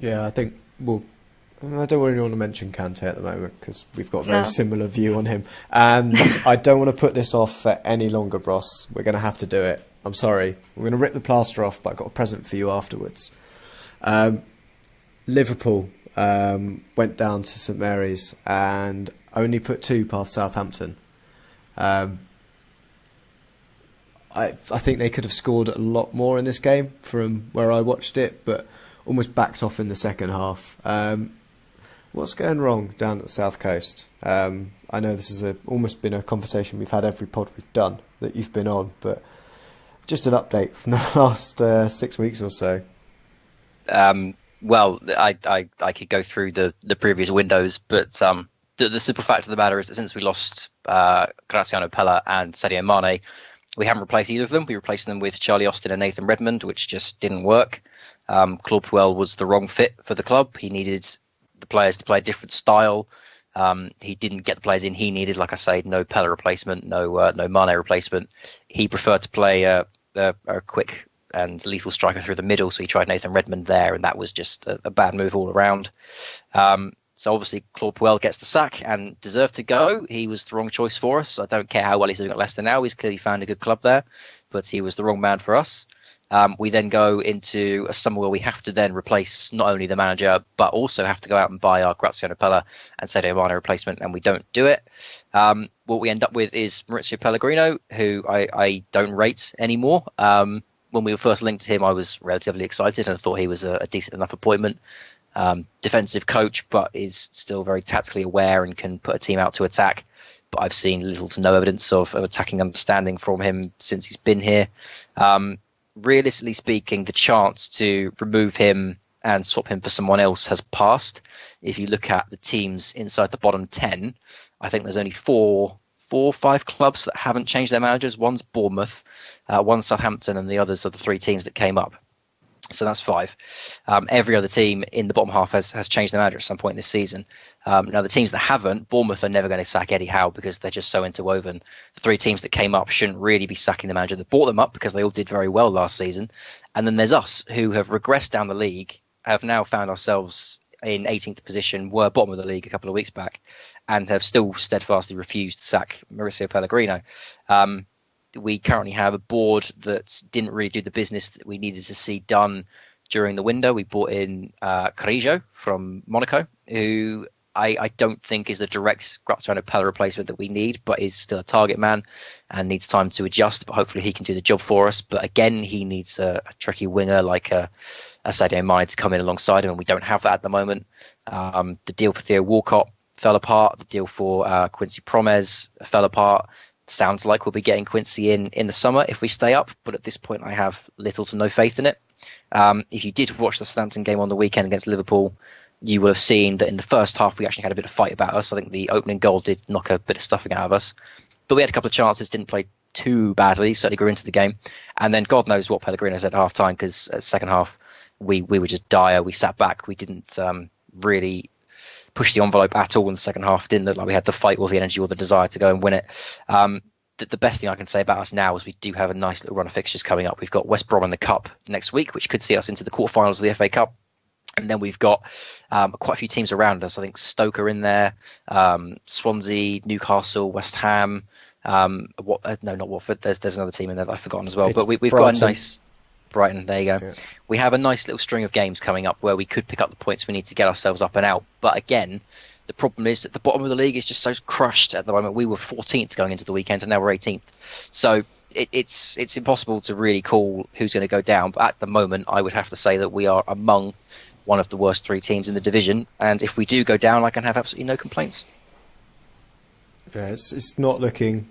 Yeah, I think, I don't really want to mention Kante at the moment, because we've got a very similar view on him. And I don't want to put this off for any longer, Ross. We're going to have to do it. I'm sorry. We're going to rip the plaster off, but I've got a present for you afterwards. Liverpool went down to St Mary's and only put 2 past Southampton. I think they could have scored a lot more in this game from where I watched it, but almost backed off in the second half. What's going wrong down at the South Coast? I know this has almost been a conversation we've had every pod we've done that you've been on, but just an update from the last 6 weeks or so. Well, I could go through the previous windows, but the simple fact of the matter is that since we lost Graziano Pella and Sadio Mane, we haven't replaced either of them. We replaced them with Charlie Austin and Nathan Redmond, which just didn't work. Claude Puel was the wrong fit for the club. He needed the players to play a different style. He didn't get the players in he needed. Like I say, no Pella replacement, no Mane replacement. He preferred to play a quick and lethal striker through the middle, so he tried Nathan Redmond there, and that was just a bad move all around. So obviously Claude Puel gets the sack and deserved to go. He was the wrong choice for us. I don't care how well he's doing at Leicester now. He's clearly found a good club there, but he was the wrong man for us. We then go into a summer where we have to then replace not only the manager, but also have to go out and buy our Graziano Pella and Sadio Mane replacement, and we don't do it. What we end up with is Maurizio Pellegrino, who I don't rate anymore. When we were first linked to him, I was relatively excited and thought he was a decent enough appointment. Defensive coach, but is still very tactically aware and can put a team out to attack. But I've seen little to no evidence of attacking understanding from him since he's been here. Realistically speaking, the chance to remove him and swap him for someone else has passed. If you look at the teams inside the bottom 10, I think there's only four or five clubs that haven't changed their managers. One's Bournemouth, one's Southampton, and the others are the three teams that came up. So that's five. Every other team in the bottom half has changed their manager at some point this season. Now, the teams that haven't, Bournemouth are never going to sack Eddie Howe because they're just so interwoven. The three teams that came up shouldn't really be sacking the manager that brought them up because they all did very well last season. And then there's us, who have regressed down the league, have now found ourselves in 18th position, were bottom of the league a couple of weeks back, and have still steadfastly refused to sack Mauricio Pellegrino. We currently have a board that didn't really do the business that we needed to see done during the window. We brought in Carrillo from Monaco, who I don't think is the direct Graziano Pella replacement that we need, but is still a target man and needs time to adjust. But hopefully he can do the job for us. But again, he needs a tricky winger like a Sadio Mane to come in alongside him, and we don't have that at the moment. The deal for Theo Walcott fell apart. The deal for Quincy Promes fell apart. Sounds like we'll be getting Quincy in the summer if we stay up, but at this point I have little to no faith in it. If you did watch the Southampton game on the weekend against Liverpool, you will have seen that in the first half we actually had a bit of fight about us. I think the opening goal did knock a bit of stuffing out of us, but we had a couple of chances, didn't play too badly, certainly grew into the game. And then God knows what Pellegrino said at half time, because at second half we were just dire. We sat back, we didn't really push the envelope at all in the second half. Didn't look like we had the fight or the energy or the desire to go and win it. The best thing I can say about us now is we do have a nice little run of fixtures coming up. We've got West Brom in the Cup next week, which could see us into the quarterfinals of the FA Cup. And then we've got quite a few teams around us. I think Stoke are in there, Swansea, Newcastle, West Ham. No, not Watford. There's another team in there that I've forgotten as well. But we've got a nice... Brighton, there you go. Yeah. We have a nice little string of games coming up where we could pick up the points we need to get ourselves up and out. But again, the problem is that the bottom of the league is just so crushed at the moment. We were 14th going into the weekend, and now we're 18th. So it's impossible to really call who's going to go down. But at the moment, I would have to say that we are among one of the worst three teams in the division. And if we do go down, I can have absolutely no complaints. Yeah, it's not looking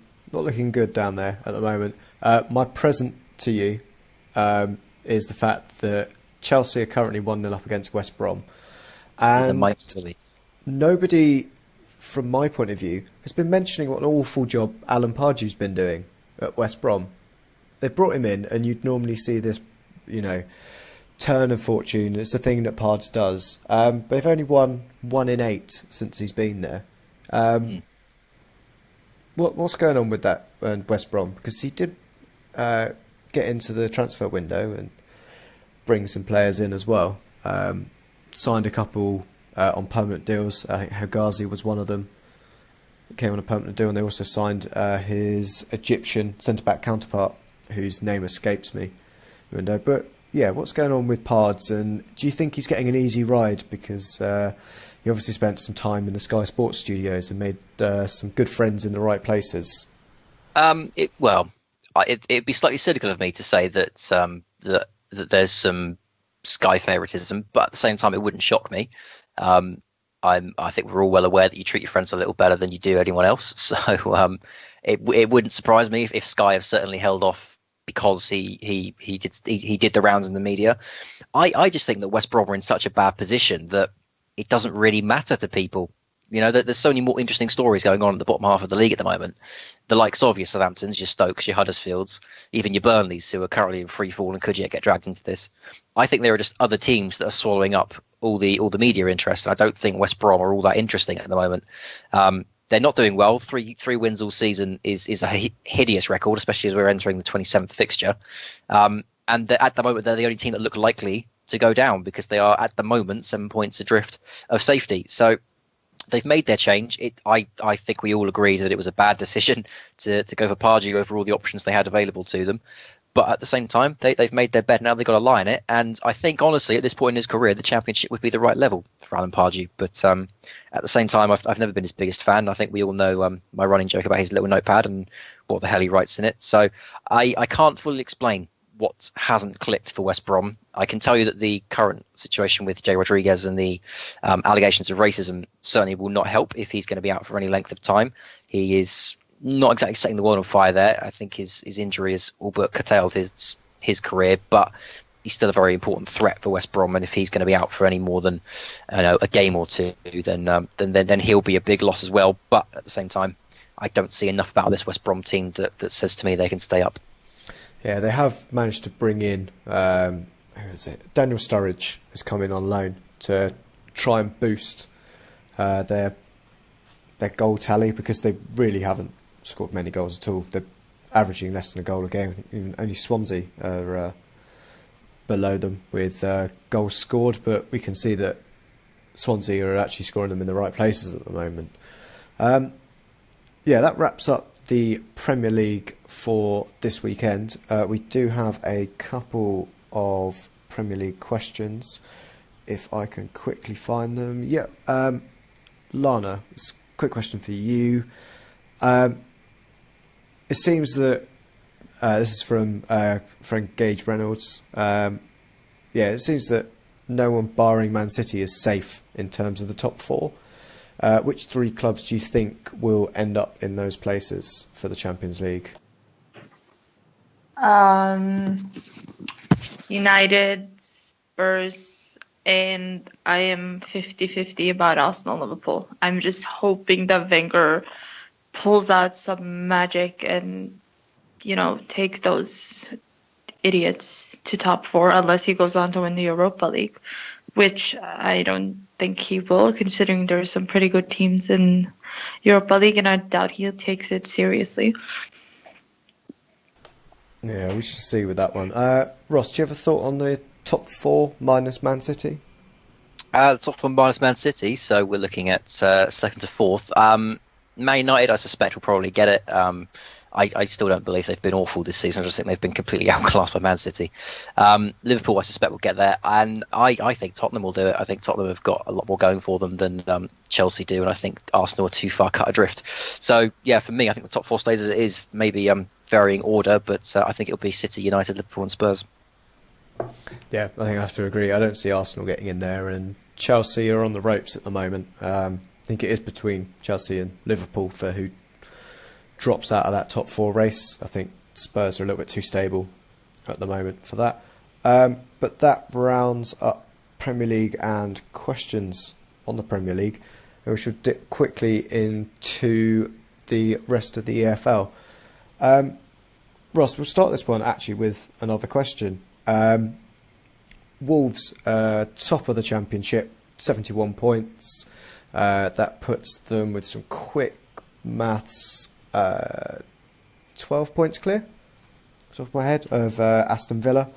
good down there at the moment. My present to you is the fact that Chelsea are currently 1-0 up against West Brom. And nobody, from my point of view, has been mentioning what an awful job Alan Pardew's been doing at West Brom. They've brought him in, and you'd normally see this, turn of fortune. It's the thing that Pards does. But they've only won 1 in 8 since he's been there. What's going on with that West Brom? Because he did get into the transfer window and bring some players in as well. Signed a couple on permanent deals. I think Hegazi was one of them. He came on a permanent deal, and they also signed his Egyptian centre-back counterpart, whose name escapes me. But yeah, what's going on with Pards, and do you think he's getting an easy ride? Because he obviously spent some time in the Sky Sports studios and made some good friends in the right places. It'd be slightly cynical of me to say that that there's some Sky favouritism, but at the same time, it wouldn't shock me. I think we're all well aware that you treat your friends a little better than you do anyone else. So it wouldn't surprise me if Sky have certainly held off because he did the rounds in the media. I just think that West Brom are in such a bad position that it doesn't really matter to people. There's so many more interesting stories going on in the bottom half of the league at the moment. The likes of your Southamptons, your Stokes, your Huddersfields, even your Burnleys, who are currently in free fall and could yet get dragged into this. I think there are just other teams that are swallowing up all the media interest, and I don't think West Brom are all that interesting at the moment. They're not doing well. Three wins all season is a hideous record, especially as we're entering the 27th fixture. And at the moment, they're the only team that look likely to go down because they are at the moment 7 points adrift of safety. So they've made their change. I think we all agree that it was a bad decision to go for Pardew over all the options they had available to them. But at the same time, they've made their bed. Now they've got to lie in it. And I think, honestly, at this point in his career, the Championship would be the right level for Alan Pardew. But at the same time, I've never been his biggest fan. I think we all know my running joke about his little notepad and what the hell he writes in it. So I can't fully explain what hasn't clicked for West Brom. I can tell you that the current situation with Jay Rodriguez and the allegations of racism certainly will not help if he's going to be out for any length of time. He is not exactly setting the world on fire there. I think his injury has all but curtailed his career, but he's still a very important threat for West Brom, and if he's going to be out for any more than a game or two, then he'll be a big loss as well. But at the same time, I don't see enough about this West Brom team that says to me they can stay up. Yeah, they have managed to bring in who is it? Daniel Sturridge has come in on loan to try and boost their goal tally, because they really haven't scored many goals at all. They're averaging less than a goal a game. I think even only Swansea are below them with goals scored, but we can see that Swansea are actually scoring them in the right places at the moment. Yeah, that wraps up the Premier League for this weekend. We do have a couple of Premier League questions, if I can quickly find them. Yeah, Lana, quick question for you. It seems that this is from friend Gage Reynolds. It seems that no one barring Man City is safe in terms of the top four. Which three clubs do you think will end up in those places for the Champions League? United, Spurs, and I am 50-50 about Arsenal, Liverpool. I'm just hoping that Wenger pulls out some magic and, takes those idiots to top four, unless he goes on to win the Europa League, which I don't think he will, considering there's some pretty good teams in Europa League, and I doubt he takes it seriously. Yeah, we should see with that one. Ross, do you have a thought on the top four minus Man City? The top four minus Man City, so we're looking at second to fourth. Man United, I suspect, will probably get it. I still don't believe they've been awful this season. I just think they've been completely outclassed by Man City. Liverpool, I suspect, will get there. And I think Tottenham will do it. I think Tottenham have got a lot more going for them than Chelsea do. And I think Arsenal are too far cut adrift. So, yeah, for me, I think the top four stays as it is. Maybe varying order, but I think it'll be City, United, Liverpool and Spurs. Yeah, I think I have to agree. I don't see Arsenal getting in there. And Chelsea are on the ropes at the moment. I think it is between Chelsea and Liverpool for who drops out of that top four race. I think Spurs are a little bit too stable at the moment for that. But that rounds up Premier League and questions on the Premier League. And we should dip quickly into the rest of the EFL. Ross, we'll start this one actually with another question. Wolves, top of the Championship, 71 points. That puts them, with some quick maths, 12 points clear, off the top of my head, of Aston Villa.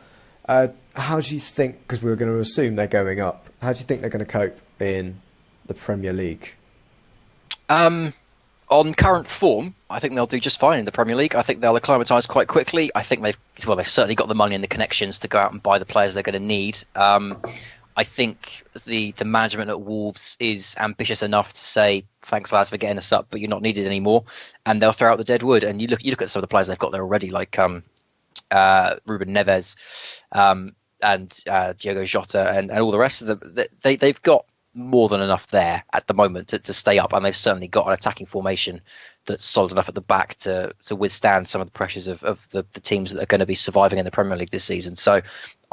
How do you think, because we were going to assume they're going up, how do you think they're going to cope in the Premier League? On current form, I think they'll do just fine in the Premier League. I think they'll acclimatise quite quickly. I think they've certainly got the money and the connections to go out and buy the players they're going to need. I think the management at Wolves is ambitious enough to say, thanks lads for getting us up, but you're not needed anymore, and they'll throw out the dead wood. And you look at some of the players they've got there already, like Ruben Neves and Diogo Jota and all the rest of them. They've got more than enough there at the moment to stay up, and they've certainly got an attacking formation that's solid enough at the back to withstand some of the pressures of the teams that are going to be surviving in the Premier League this season. So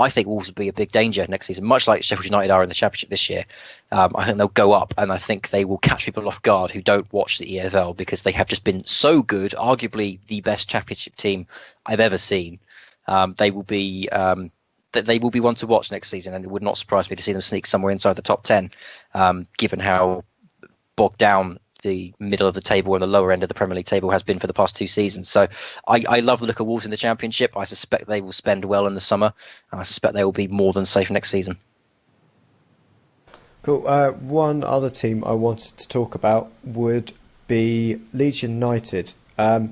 I think Wolves will be a big danger next season, much like Sheffield United are in the Championship this year. I think they'll go up, and I think they will catch people off guard who don't watch the EFL, because they have just been so good, arguably the best Championship team I've ever seen. They will be one to watch next season, and it would not surprise me to see them sneak somewhere inside the top 10, given how bogged down the middle of the table and the lower end of the Premier League table has been for the past two seasons. So I love the look of Wolves in the Championship. I suspect they will spend well in the summer, and I suspect they will be more than safe next season. Cool. One other team I wanted to talk about would be Leeds United. I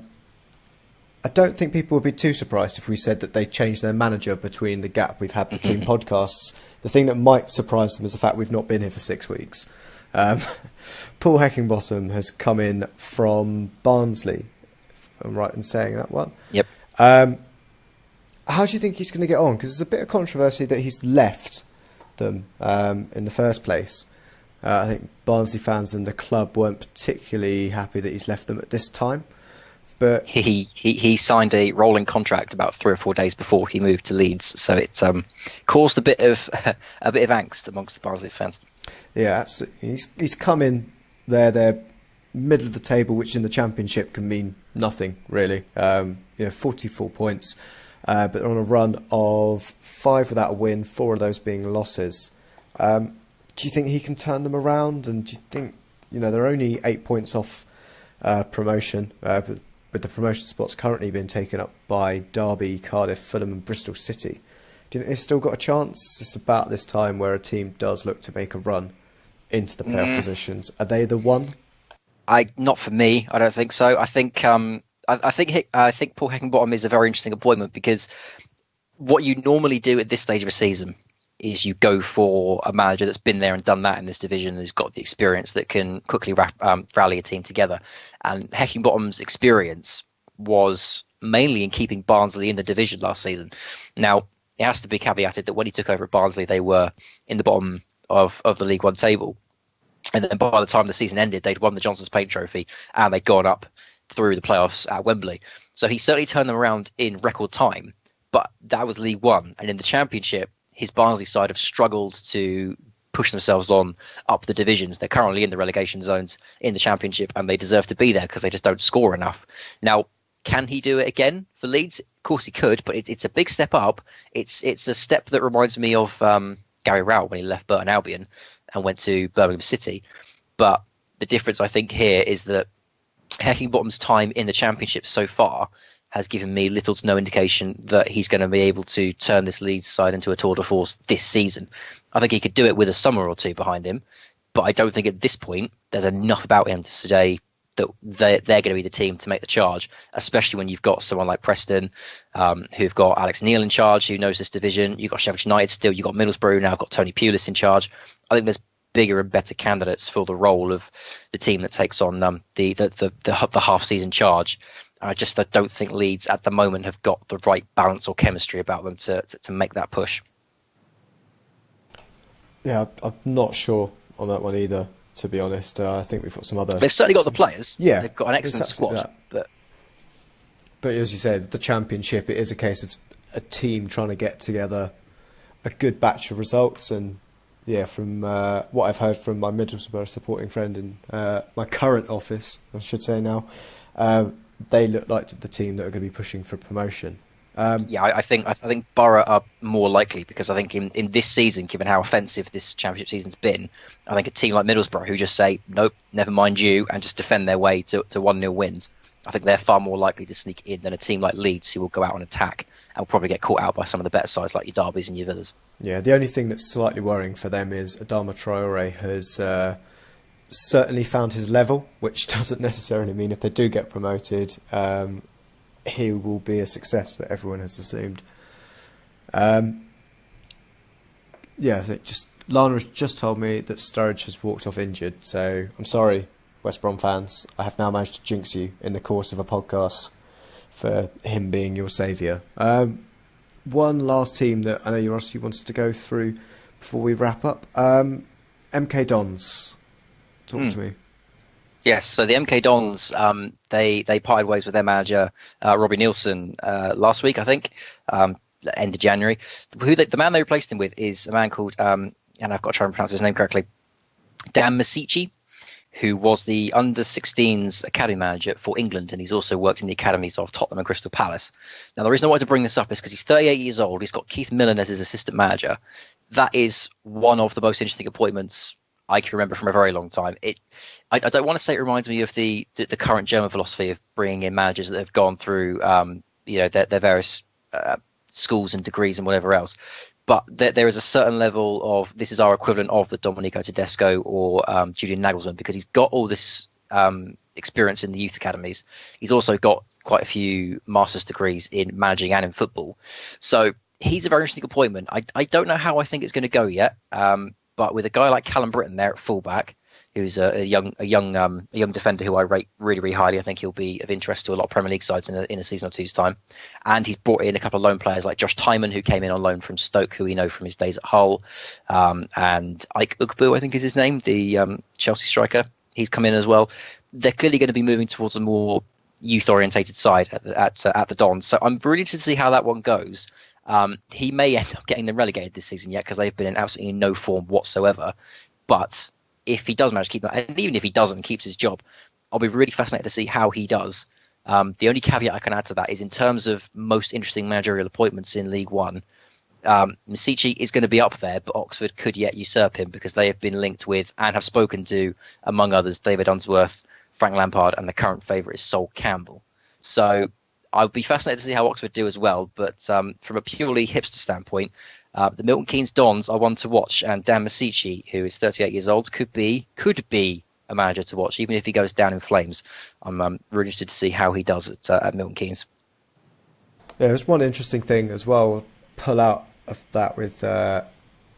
don't think people would be too surprised if we said that they changed their manager between the gap we've had between podcasts. The thing that might surprise them is the fact we've not been here for 6 weeks. Paul Heckingbottom has come in from Barnsley, if I'm right in saying that one. Yep. How do you think he's going to get on? Because there's a bit of controversy that he's left them in the first place. I think Barnsley fans and the club weren't particularly happy that he's left them at this time. But he signed a rolling contract about 3 or 4 days before he moved to Leeds, so it's caused a bit of angst amongst the Barnsley fans. Yeah, absolutely. He's come in there. They're middle of the table, which in the Championship can mean nothing really. 44 points, but they're on a run of 5 without a win, 4 of those being losses. Do you think he can turn them around? And do you think they're only 8 points off promotion? With the promotion spots currently being taken up by Derby, Cardiff, Fulham and Bristol City. Do you think they've still got a chance? It's about this time where a team does look to make a run into the playoff positions. Are they the one? Not for me. I don't think so. I think Paul Heckingbottom is a very interesting appointment, because what you normally do at this stage of a season is you go for a manager that's been there and done that in this division and has got the experience that can quickly rally a team together. And Heckingbottom's experience was mainly in keeping Barnsley in the division last season. Now, it has to be caveated that when he took over at Barnsley, they were in the bottom of the League One table. And then by the time the season ended, they'd won the Johnson's Paint Trophy and they'd gone up through the playoffs at Wembley. So he certainly turned them around in record time, but that was League One. And in the Championship, his Barnsley side have struggled to push themselves on up the divisions. They're currently in the relegation zones in the Championship, and they deserve to be there because they just don't score enough. Now, can he do it again for Leeds? Of course he could, but it's a big step up. It's a step that reminds me of Gary Rowell when he left Burton Albion and went to Birmingham City. But the difference, I think, here is that Heckingbottom's time in the Championship so far has given me little to no indication that he's going to be able to turn this Leeds side into a tour de force this season. I think he could do it with a summer or two behind him, but I don't think at this point there's enough about him to say that they're going to be the team to make the charge, especially when you've got someone like Preston, who've got Alex Neil in charge, who knows this division. You've got Sheffield United still, you've got Middlesbrough now, got Tony Pulis in charge. I think there's bigger and better candidates for the role of the team that takes on the half-season charge. I don't think Leeds at the moment have got the right balance or chemistry about them to make that push. Yeah, I'm not sure on that one either, to be honest. I think we've got some other... They've certainly got the players. Yeah. They've got an excellent squad. But as you said, the Championship, it is a case of a team trying to get together a good batch of results. And yeah, from what I've heard from my Middlesbrough supporting friend in my current office, I should say now, they look like the team that are going to be pushing for promotion. I think Borough are more likely, because I think in this season, given how offensive this Championship season's been, I think a team like Middlesbrough, who just say, nope, never mind you, and just defend their way to 1-0 wins, I think they're far more likely to sneak in than a team like Leeds, who will go out on attack and will probably get caught out by some of the better sides like your Derbys and your Villas. Yeah, the only thing that's slightly worrying for them is Adama Traore has certainly found his level, which doesn't necessarily mean if they do get promoted, he will be a success that everyone has assumed. I think Lana has just told me that Sturridge has walked off injured, so I'm sorry, West Brom fans. I have now managed to jinx you in the course of a podcast for him being your saviour. One last team that I know Ross, you wanted to go through before we wrap up. MK Dons. Talk to me. Yes, so the MK Dons, they parted ways with their manager, Robbie Nielsen, last week, I think, end of January. The man they replaced him with is a man called, and I've got to try and pronounce his name correctly, Dan Masici, who was the under-16s academy manager for England, and he's also worked in the academies of Tottenham and Crystal Palace. Now, the reason I wanted to bring this up is because he's 38 years old. He's got Keith Millen as his assistant manager. That is one of the most interesting appointments I can remember from a very long time. I don't want to say it reminds me of the current German philosophy of bringing in managers that have gone through their various schools and degrees and whatever else. But there is a certain level of, this is our equivalent of the Domenico Tedesco or Julian Nagelsmann, because he's got all this experience in the youth academies. He's also got quite a few master's degrees in managing and in football. So he's a very interesting appointment. I don't know how I think it's going to go yet. But with a guy like Callum Britton there at fullback, who's a young defender who I rate really, really highly, I think he'll be of interest to a lot of Premier League sides in a season or two's time. And he's brought in a couple of loan players like Josh Tyman, who came in on loan from Stoke, who we know from his days at Hull, and Ike Ugbu, I think is his name, the Chelsea striker. He's come in as well. They're clearly going to be moving towards a more youth orientated side at the Dons. So I'm really interested to see how that one goes. He may end up getting them relegated this season yet because they've been in absolutely no form whatsoever. But if he does manage to keep that, and even if he doesn't, keeps his job, I'll be really fascinated to see how he does. The only caveat I can add to that is in terms of most interesting managerial appointments in League One, Misici is going to be up there, but Oxford could yet usurp him because they have been linked with and have spoken to, among others, David Unsworth, Frank Lampard, and the current favourite is Sol Campbell. So I'll be fascinated to see how Oxford do as well. But from a purely hipster standpoint, the Milton Keynes Dons are one to watch, and Dan Misici, who is 38 years old, could be a manager to watch, even if he goes down in flames. I'm really interested to see how he does at Milton Keynes. Yeah, there's one interesting thing as well. Pull out of that with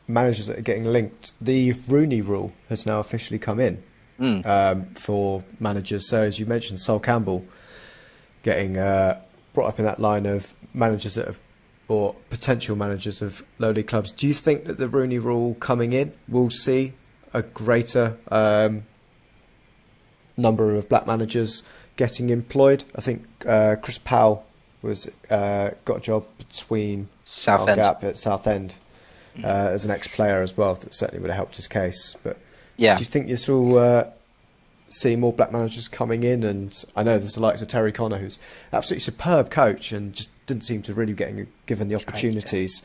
managers that are getting linked. The Rooney rule has now officially come in for managers. So as you mentioned, Sol Campbell getting brought up in that line of managers that have, or potential managers of lowly clubs. Do you think that the Rooney rule coming in will see a greater number of black managers getting employed? I think Chris Powell got a job between Southend at Southend as an ex-player as well. That certainly would have helped his case. But yeah, do you think this will see more black managers coming in? And I know there's the likes of Terry Connor, who's an absolutely superb coach and just didn't seem to really getting given the opportunities.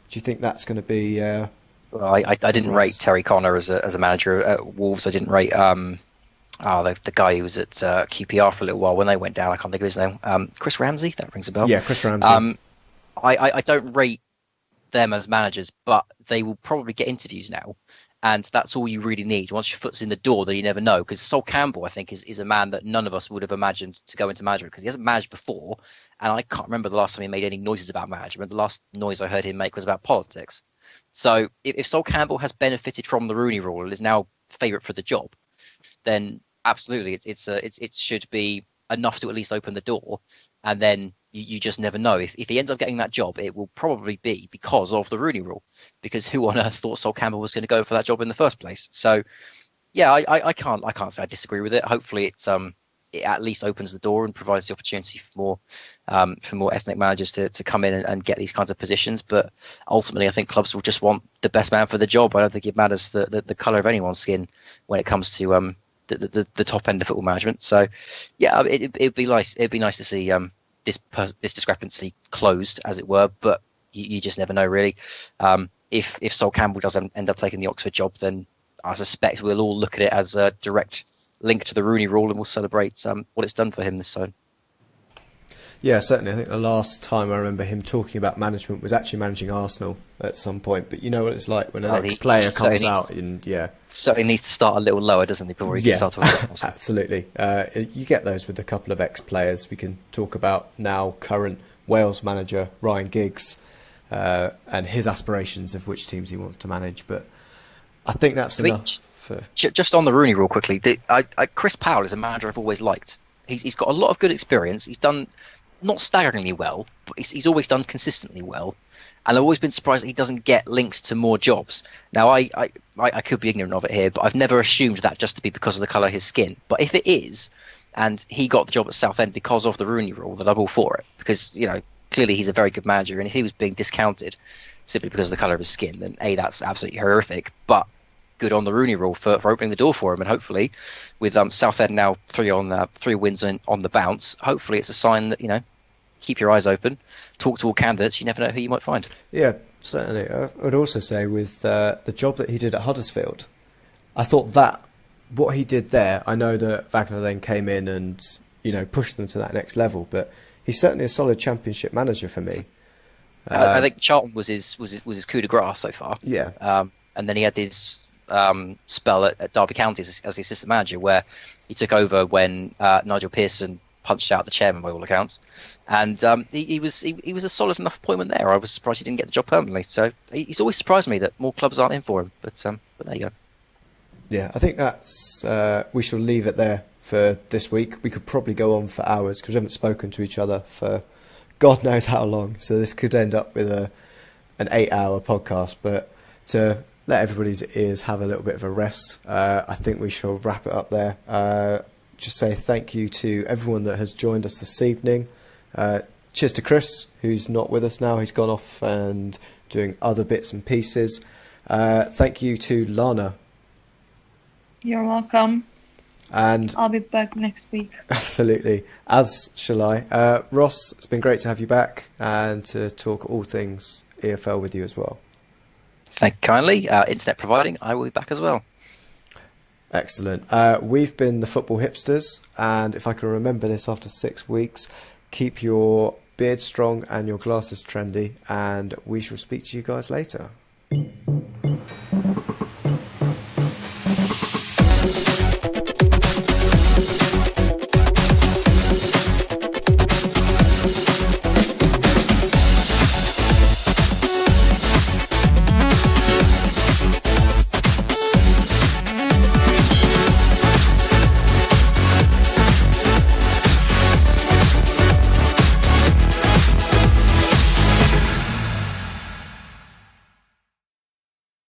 Do you think that's going to be? Well, I didn't rate Terry Connor as a manager at Wolves. I didn't rate the guy who was at QPR for a little while when they went down. I can't think of his name. Chris Ramsey. That rings a bell. Yeah, Chris Ramsey. I don't rate them as managers, but they will probably get interviews now, and that's all you really need. Once your foot's in the door, then you never know. Because Sol Campbell, I think, is a man that none of us would have imagined to go into management because he hasn't managed before, and I can't remember the last time he made any noises about management. The last noise I heard him make was about politics. So if Sol Campbell has benefited from the Rooney rule and is now favourite for the job, then absolutely it should be enough to at least open the door, and then you just never know. If he ends up getting that job, it will probably be because of the Rooney rule, because who on earth thought Sol Campbell was going to go for that job in the first place? So yeah, I can't say I disagree with it. Hopefully it at least opens the door and provides the opportunity for more ethnic managers to come in and get these kinds of positions. But ultimately, I think clubs will just want the best man for the job. I don't think it matters the colour of anyone's skin when it comes to the top end of football management. So yeah, it'd be nice to see this discrepancy closed, as it were. But you just never know, really. If Sol Campbell does end up taking the Oxford job, then I suspect we'll all look at it as a direct link to the Rooney rule, and we'll celebrate what it's done for him this time. Yeah, certainly. I think the last time I remember him talking about management was actually managing Arsenal at some point. But you know what it's like when an ex-player comes out, and so he needs to start a little lower, doesn't he, before he can start talking about Arsenal? Absolutely. You get those with a couple of ex-players. We can talk about now current Wales manager Ryan Giggs and his aspirations of which teams he wants to manage. But I think that's enough. Just on the Rooney rule quickly, Chris Powell is a manager I've always liked. He's got a lot of good experience. He's done not staggeringly well, but he's always done consistently well. And I've always been surprised that he doesn't get links to more jobs. Now, I could be ignorant of it here, but I've never assumed that just to be because of the colour of his skin. But if it is, and he got the job at Southend because of the Rooney rule, then I'm all for it. Because, clearly he's a very good manager, and if he was being discounted simply because of the colour of his skin, then A, that's absolutely horrific. But good on the Rooney rule for opening the door for him, and hopefully with Southend now 3 wins on the bounce, hopefully it's a sign that keep your eyes open, talk to all candidates. You never know who you might find. Yeah, certainly. I would also say with the job that he did at Huddersfield, I thought that what he did there, I know that Wagner then came in and pushed them to that next level, but he's certainly a solid Championship manager for me. I think Charlton was his coup de grace so far. Yeah, and then he had his spell at Derby County as the assistant manager, where he took over when Nigel Pearson punched out the chairman by all accounts, and he was a solid enough appointment there. I was surprised he didn't get the job permanently. So he's always surprised me that more clubs aren't in for him. But there you go. Yeah, I think that's we shall leave it there for this week. We could probably go on for hours because we haven't spoken to each other for God knows how long. So this could end up with an 8-hour podcast. But to let everybody's ears have a little bit of a rest, I think we shall wrap it up there. just say thank you to everyone that has joined us this evening. Cheers to Kris, who's not with us now. He's gone off and doing other bits and pieces. Thank you to Lana. You're welcome. And I'll be back next week. Absolutely. As shall I. Ross, it's been great to have you back and to talk all things EFL with you as well. Thank you kindly. Internet providing, I will be back as well. Excellent. We've been the Football Hipsters, and if I can remember this after 6 weeks, keep your beard strong and your glasses trendy, and we shall speak to you guys later.